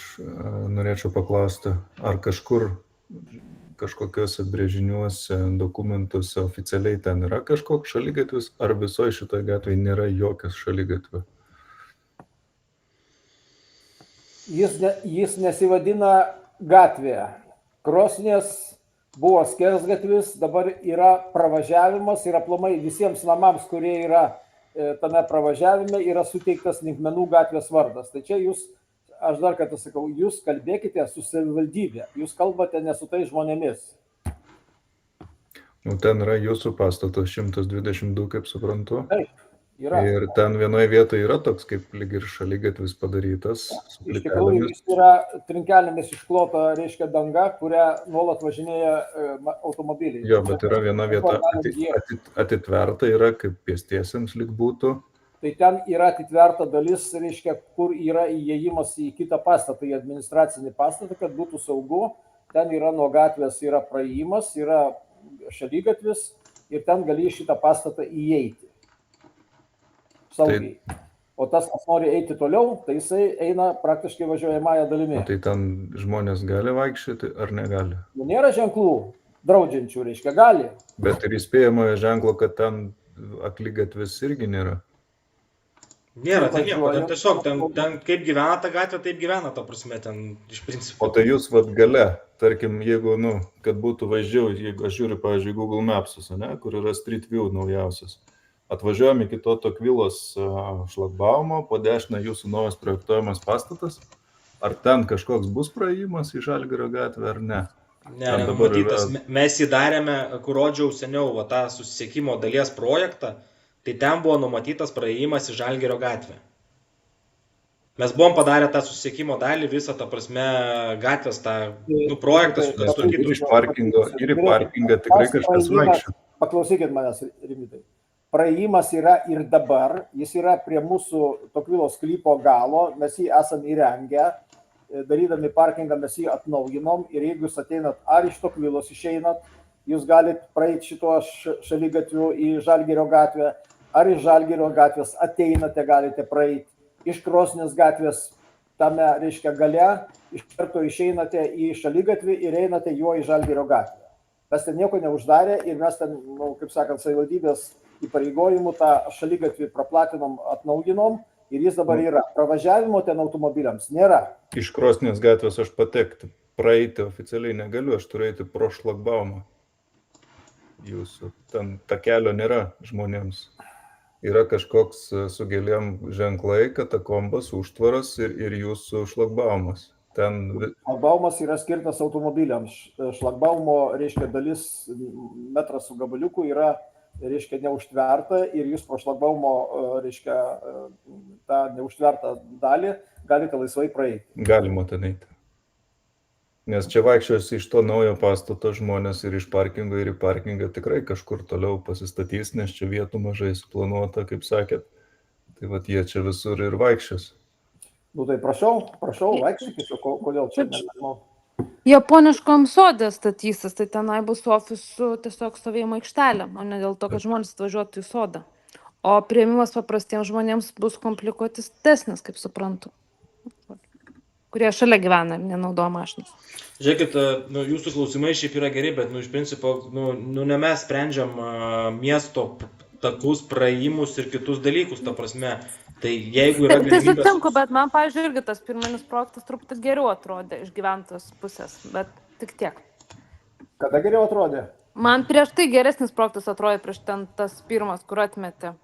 norėčiau paklausti, ar kažkokiuose brėžiniuose, dokumentuose oficialiai ten yra kažkoks šaligatvis, ar visoje šitoje gatvėje nėra jokios šaligatvio? Jis nesivadina gatvė. Krosnės buvo skersgatvis, dabar yra pravažiavimas ir aplamai visiems namams, kurie yra tame pravažiavime, yra suteiktas Linkmenų gatvės vardas. Tai čia jūs, aš dar kartą sakau, jūs kalbėkite su savivaldybė, jūs kalbate ne su tais žmonėmis. Nu, ten yra jūsų pastatas 122, kaip suprantu. Taip, yra. Ir ten vienoje vietoje yra toks kaip lyg ir šaligatvis padarytas. Iš tikrųjų, jis yra trinkelėmis išklota, reiškia, danga, kurią nuolat važinėja automobiliai. Jo, bet yra viena vieta atitverta, yra kaip pėstiesiems lyg būtų. Tai ten yra atitverta dalis, reiškia, kur yra įėjimas į kitą pastatą, į administracinį pastatą, kad būtų saugu. Ten yra nuo gatvės, yra praėjimas, yra šaligatvis ir ten gali šitą pastatą įeiti. Saugiai. o tas, kas nori eiti toliau, tai jisai eina praktiškai važiuojamąją dalimi. O tai ten žmonės gali vaikščioti ar negali? Nu, nėra ženklų draudžiančių, reiškia, gali. Bet ir įspėjamojo ženklo, kad ten akligatvis irgi nėra. Nėra, ten nieko, ten tiesiog, ten kaip gyvena ta gatvė, taip gyvena, ta prasme, ten iš principo. O tai jūs vat gale, tarkim, jeigu, kad būtų vaizdžiau, jeigu aš žiūriu, pavyzdžiui, Google Mapsus, kur yra Street View naujausias. Atvažiuojam iki to Tokvilos šlagbaumo, po dešinę jūsų naujas projektuojamas pastatas. Ar ten kažkoks bus praėjimas į Žalgirio gatvę ar ne? Ne, nenumatytas. Mes jį darėme, kur rodžiau seniau tą susisiekimo dalies projektą, tai ten buvo numatytas praėjimas į Žalgirio gatvę. Mes buvom padarę tą susisiekimo dalį, visą tą prasme gatvės, tą projektą, kad sutvarkytų. Ir į parkingą tikrai kažkas vaikščia. Paklausykit manęs, Rimvydai. Praėjimas yra ir dabar, jis yra prie mūsų Tokvilos sklypo galo, mes jį esame įrengę, darydami parkingą mes jį atnaujinom ir jeigu jūs ateinat ar iš Tokvilos išeinat, jūs galite praeiti šituo šaligatviu į Žalgirio gatvę, ar iš Žalgirio gatvės ateinate, galite praeiti, iš Krosnės gatvės tame, reiškia, gale, iš karto išeinate į šaligatvį ir einate juo į Žalgirio gatvę. Mes ten nieko neuždarė ir mes ten, kaip sakant, savivaldybės įpareigojimų tą šaligatvį praplatinom, atnaujinom ir jis dabar yra. Pravažiavimo ten automobiliams nėra. Iš Krosnės gatvės aš patekti, praeiti oficialiai negaliu, aš turiu eiti pro šlagbaumą. Jūsų ten takelio nėra žmonėms. Yra kažkoks su gėlėm ženklai, katakombas, užtvaras ir jūsų šlagbaumas. Šlagbaumas yra skirtas automobiliams. Šlagbaumo, reiškia, dalis metras su gabaliuku yra, reiškia, neužtverta ir jūs pro šlagbaumo, reiškia, tą neužtvertą dalį galite laisvai praeiti. Galima ten eiti. Nes čia vaikščios iš to naujo pastato žmonės ir iš parkingo ir į parkingą tikrai kažkur toliau pasistatys, nes čia vietų mažai suplanuota, kaip sakėt. Tai vat jie čia visur ir vaikščios. Tai prašau, vaikščiokit, kodėl čia nežinau. Japoniškom sodė statysis, tai tenai bus ofisų tiesiog stovėjimo aikštelė, o ne dėl to, kad žmonės atvažiuotų į sodą. O priėmimas paprastiems žmonėms bus komplikuotesnis, kaip suprantu, kurie šalia gyvena ir nenaudoja mašinas. Žiūrėkit, jūsų klausimai šiaip yra geri, bet iš principo, ne mes sprendžiam miesto takus, praėjimus ir kitus dalykus, ta prasme. Tai jeigu yra galimybės... Tai sutinku, bet man, pavyzdžiui, irgi tas pirminis projektas truputį geriau atrodė iš gyventojos pusės, bet tik tiek. Kada geriau atrodė? Man prieš tai geresnis projektas atrodė prieš ten tas pirmas, kur atmetė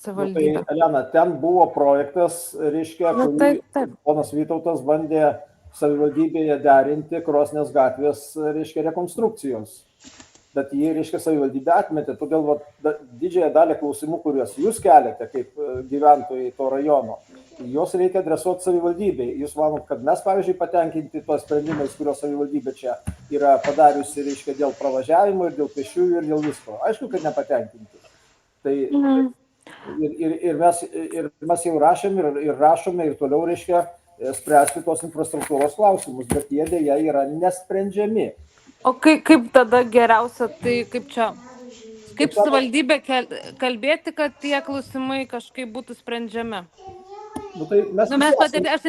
savivaldybė. Tai, Elena, ten buvo projektas, reiškia, kurį ponas Vytautas bandė savivaldybėje derinti Krosnės gatvės, reiškia, rekonstrukcijos. Bet jį, reiškia, savivaldybė atmetė, todėl didžiąją dalį klausimų, kuriuos jūs keliate kaip gyventojai to rajono, juos reikia adresuoti savivaldybei. Jūs manot, kad mes, pavyzdžiui, patenkinti tos sprendimais, kurios savivaldybė čia yra padariusi, reiškia, dėl pravažiavimo ir dėl pešiųjų ir dėl visko. Aišku, kad nepatenkinti. Tai ir mes jau rašome ir toliau, reiškia, spręsti tos infrastruktūros klausimus, bet jie dėja yra nesprendžiami. O kaip tada geriausia, tai kaip savivaldybė kalbėti, kad tie klausimai kažkaip būtų sprendžiami? Aš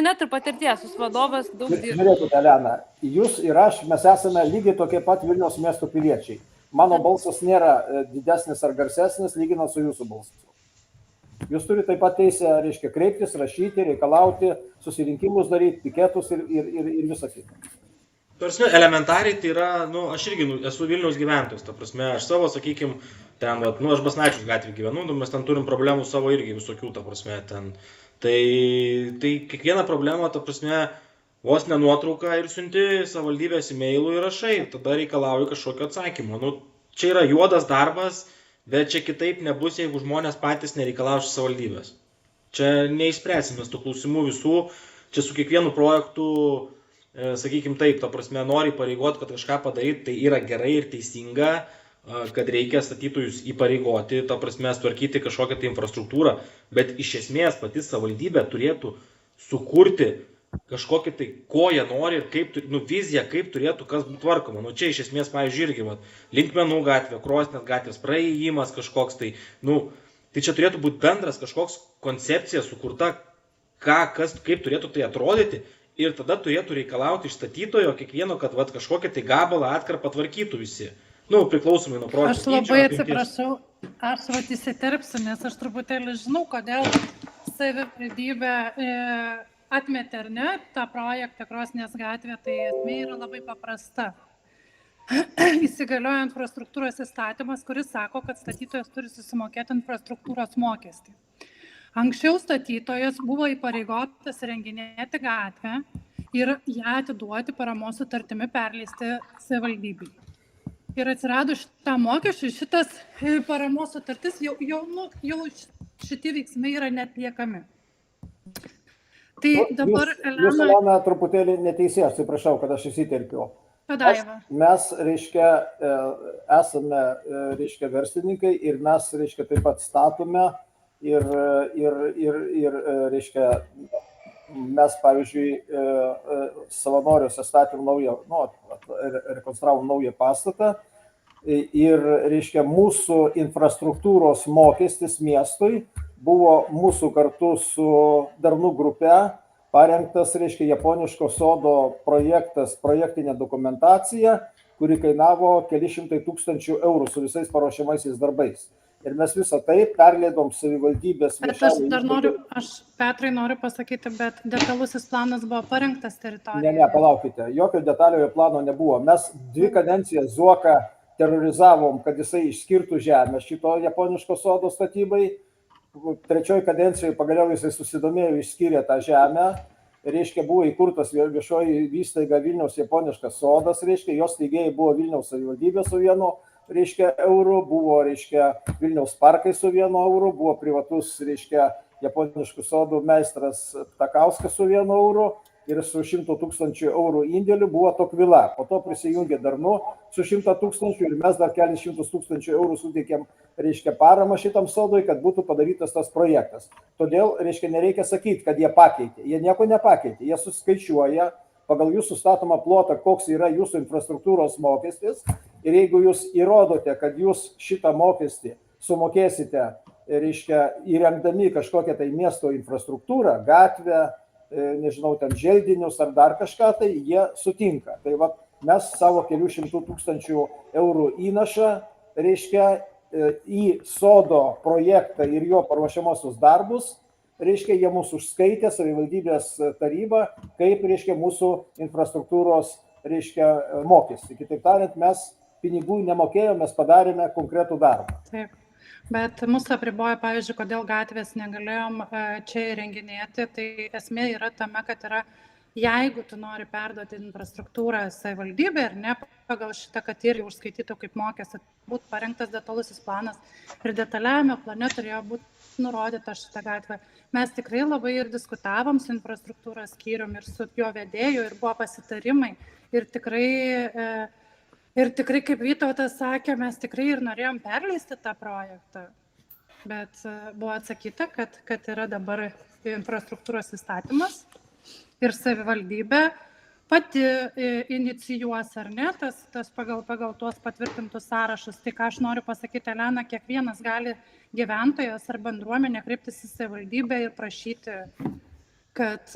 net ir patirties, jūs vadovas daug dirba. Žiūrėkite, Elena, jūs ir aš, mes esame lygiai tokie pat Vilniaus miesto piliečiai. Mano balsas nėra didesnis ar garsesnis, lyginant su jūsų balsu. Jūs turite taip pat teisę, reiškia, kreiptis, rašyti, reikalauti, susirinkimus daryti, piketus ir visą kitą. Prasme, elementariai tai yra, aš irgi esu Vilniaus gyventojas, ta prasme, aš savo, sakykime, ten, aš Basnaičius gatvį gyvenu, mes ten turim problemų savo irgi visokių, ta prasme, ten. Tai kiekvieną problemą, ta prasme, vos ne nuotrauką ir siunti savivaldybės e-mailų ir rašai, tada reikalauji kažkokio atsakymo. Čia yra juodas darbas, bet čia kitaip nebus, jeigu žmonės patys nereikalauja savivaldybės. Čia neišspręsime tų klausimų visų, čia su kiekvienu projektu, sakykime taip, ta prasme, nori pareigoti, kad kažką padaryti, tai yra gerai ir teisinga, kad reikia statytojus įpareigoti, ta prasme, tvarkyti kažkokią tai infrastruktūrą, bet iš esmės pati savivaldybė turėtų sukurti kažkokį tai, ko jie nori ir kaip, viziją, kaip turėtų kas būtų tvarkoma. Čia iš esmės, pavyzdžiui, irgi, Linkmenų gatvė, Krosnės gatvės, praėjimas kažkoks tai, Tai čia turėtų būti bendras kažkoks koncepcija sukurta, kaip turėtų tai atrodyti ir tada turėtų reikalauti iš statytojo kiekvieno, kad kažkokią tai gabalą atkarpą tvarkytų visi. Priklausomai nuo projekto. Aš labai atsiprašau, aš įsiterpsiu, nes aš truputėlį žinau, kodėl savivaldybė atmetė ar ne tą projektą Krosnės gatvė, tai esmė yra labai paprasta. Įsigalioja infrastruktūros įstatymas, kuris sako, kad statytojas turi susimokėti infrastruktūros mokestį. Anksčiau statytojas buvo įpareigotas renginėti gatvę ir ją atiduoti paramos sutartimi perleisti savivaldybei. Ir atsirado šitą mokesčių, šitas paramos sutartis, jau šitie veiksmai yra netliekami. Tai dabar, Jūs, Elena, truputėlį neteisė, aš atsiprašau, kad aš įsiterpiau. Mes, reiškia, esame, reiškia, verslininkai ir mes, reiškia, taip pat statome ir reiškia, mes, pavyzdžiui, savanoriuose statėm naują, rekonstravom naują pastatą ir, reiškia, mūsų infrastruktūros mokestis miestui buvo mūsų kartu su Darnų grupe parengtas, reiškia, japoniško sodo projektinė dokumentacija, kuri kainavo keli šimtai tūkstančių eurų su visais paruošiamaisiais darbais. Ir mes visą tai perleidom savivaldybės viešam. Aš Petrai noriu pasakyti, bet detalusis planas buvo parengtas teritorijoje. Ne, palaukite, jokio detaliojo plano nebuvo. Mes 2 kadencijas Zuoką terrorizavom, kad jisai išskirtų žemę šito japoniško sodo statybai. 3 kadencijoje pagaliau jisai susidomėjo, išskyrė tą žemę. Reiškia, buvo įkurtas viešoji įstaiga Vilniaus japoniškas sodas, reiškia, jos steigėjai buvo Vilniaus savivaldybė su 1, reiškia, eurų, buvo, reiškia, Vilniaus parkai su 1 eurų, buvo privatus, reiškia, japoniškų sodų meistras Takauskas su 1 eurų ir su 100 000 eurų indėliu buvo Tokvila. Po to prisijungė Darnu su 100 000 ir mes dar kelius 100 000 eurų suteikėm, reiškia, paramą šitam sodui, kad būtų padarytas tas projektas. Todėl, reiškia, nereikia sakyti, kad jie pakeitė. Jie nieko nepakeitė. Jie suskaičiuoja pagal jūsų statomą plotą, koks yra jūsų infrastruktūros mokestis. Ir jeigu jūs įrodote, kad jūs šitą mokestį sumokėsite, reiškia, įrengdami kažkokią tai miesto infrastruktūrą, gatvę, nežinau, ten želdinius ar dar kažką, tai jie sutinka. Tai va, mes savo kelių 100 000 eurų įnašą, reiškia, į sodo projektą ir jo paruošiamosius darbus, reiškia, jie mūsų užskaitė savivaldybės taryba, kaip, reiškia, mūsų infrastruktūros, reiškia, mokestį. Kitaip tariant, mes pinigų nemokėjome, mes padarėme konkretų darbą. Taip. Bet mūsų apriboja, pavyzdžiui, kodėl gatvės negalėjom čia įrenginėti, tai esmė yra tame, kad yra, jeigu tu nori perduoti infrastruktūrą savivaldybė ir ne pagal šitą, kad ir užskaitytų kaip mokestį, būtų parengtas detalusis planas ir detaliajame plane turėjo būti nurodyta šitą gatvę. Mes tikrai labai ir diskutavom su infrastruktūros skyrium ir su jo vedėju ir buvo pasitarimai ir tikrai, kaip Vytautas sakė, mes tikrai ir norėjom perleisti tą projektą, bet buvo atsakyta, kad yra dabar infrastruktūros įstatymas ir savivaldybė pati inicijuos, ar ne, tas pagal tuos patvirtintus sąrašus. Tai ką aš noriu pasakyti, Elena, kiekvienas gali gyventojas ar bendruomenė kreiptis į savivaldybę ir prašyti, kad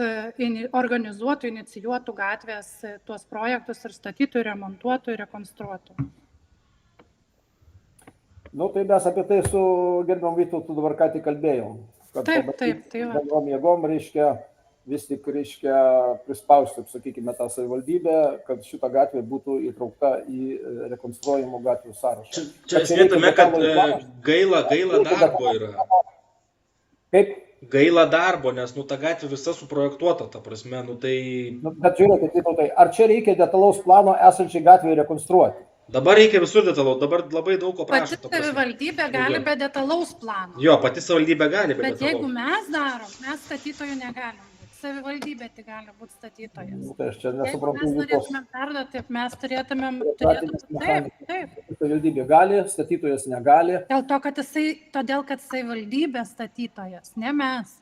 organizuotų, inicijuotų gatvės tuos projektus ir statytų, remontuotų ir rekonstruotų. Tai mes apie tai su gerbiamu Vytautu dabar ką tik kalbėjom. Taip. Bendrom jėgom, reiškia, vis tik, reiškia, prispausti, sakykime, tą savivaldybę, kad šita gatvė būtų įtraukta į rekonstruojamų gatvių sąrašą. Čia esmė tame, kad gaila darbo yra. Kaip? Gaila darbo, nes ta gatvė visa suprojektuota, ta prasme, tai... Bet žiūrėkit, Vytautai, ar čia reikia detalaus plano esančiai gatvėje rekonstruoti? Dabar reikia visur detalaus, dabar labai daug ko prašo. Pati savivaldybė gali be detalaus plano. Jo, pati savivaldybė gali be detalaus. Bet jeigu mes darom, mes statytojų negalim. Savivaldybė tik gali būti statytojas. Tai aš čia nesuprantu. Jeigu mes norėtumėm perduoti, mes turėtumėm... Taip. Savivaldybė gali, statytojas negali. Todėl, kad savivaldybė statytojas, ne mes.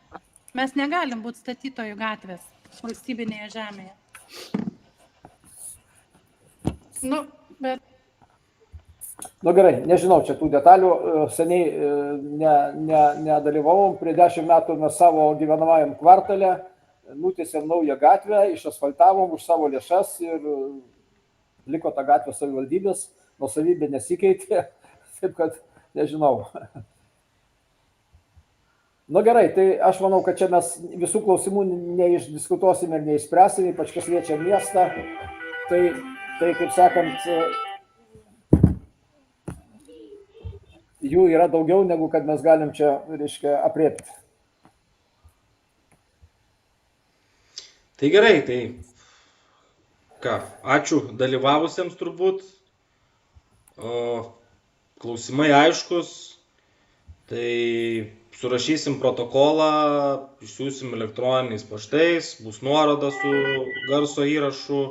Mes negalim būti statytojų gatvės valstybinėje žemėje. Bet Nu gerai, nežinau, čia tų detalių, seniai nedalyvavom, prie 10 metų mes savo gyvenamajam kvartale nutiesėm naują gatvę, išasfaltavom už savo lėšas ir liko ta gatvė savivaldybės, nuosavybė nesikeitė, taip kad nežinau. Nu gerai, tai aš manau, kad čia mes visų klausimų neišdiskutuosime ir neišspręsime, ypač kas liečia miestą, tai kaip sakant, jų yra daugiau, negu kad mes galim čia, reiškia, apriepti. Tai gerai, tai ką, ačiū dalyvavusiems turbūt, klausimai aiškus, tai surašysim protokolą, išsiųsim elektroniniais paštais, bus nuoroda su garso įrašu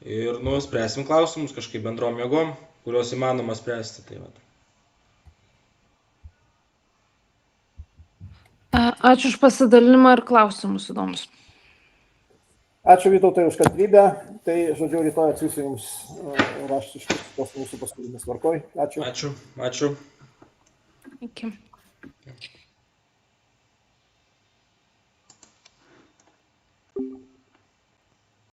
ir spręsim klausimus kažkaip bendrom jėgom, kuriuos įmanoma spręsti. Tai vat. Ačiū už pasidalinimą ir klausimus įdomus. Ačiū Vytautai už kantrybę, tai žodžiu rytoj atsiųsiu jums raštiškus tos mūsų pasiūlymus tvarkoj. Ačiū. Ačiū. Iki.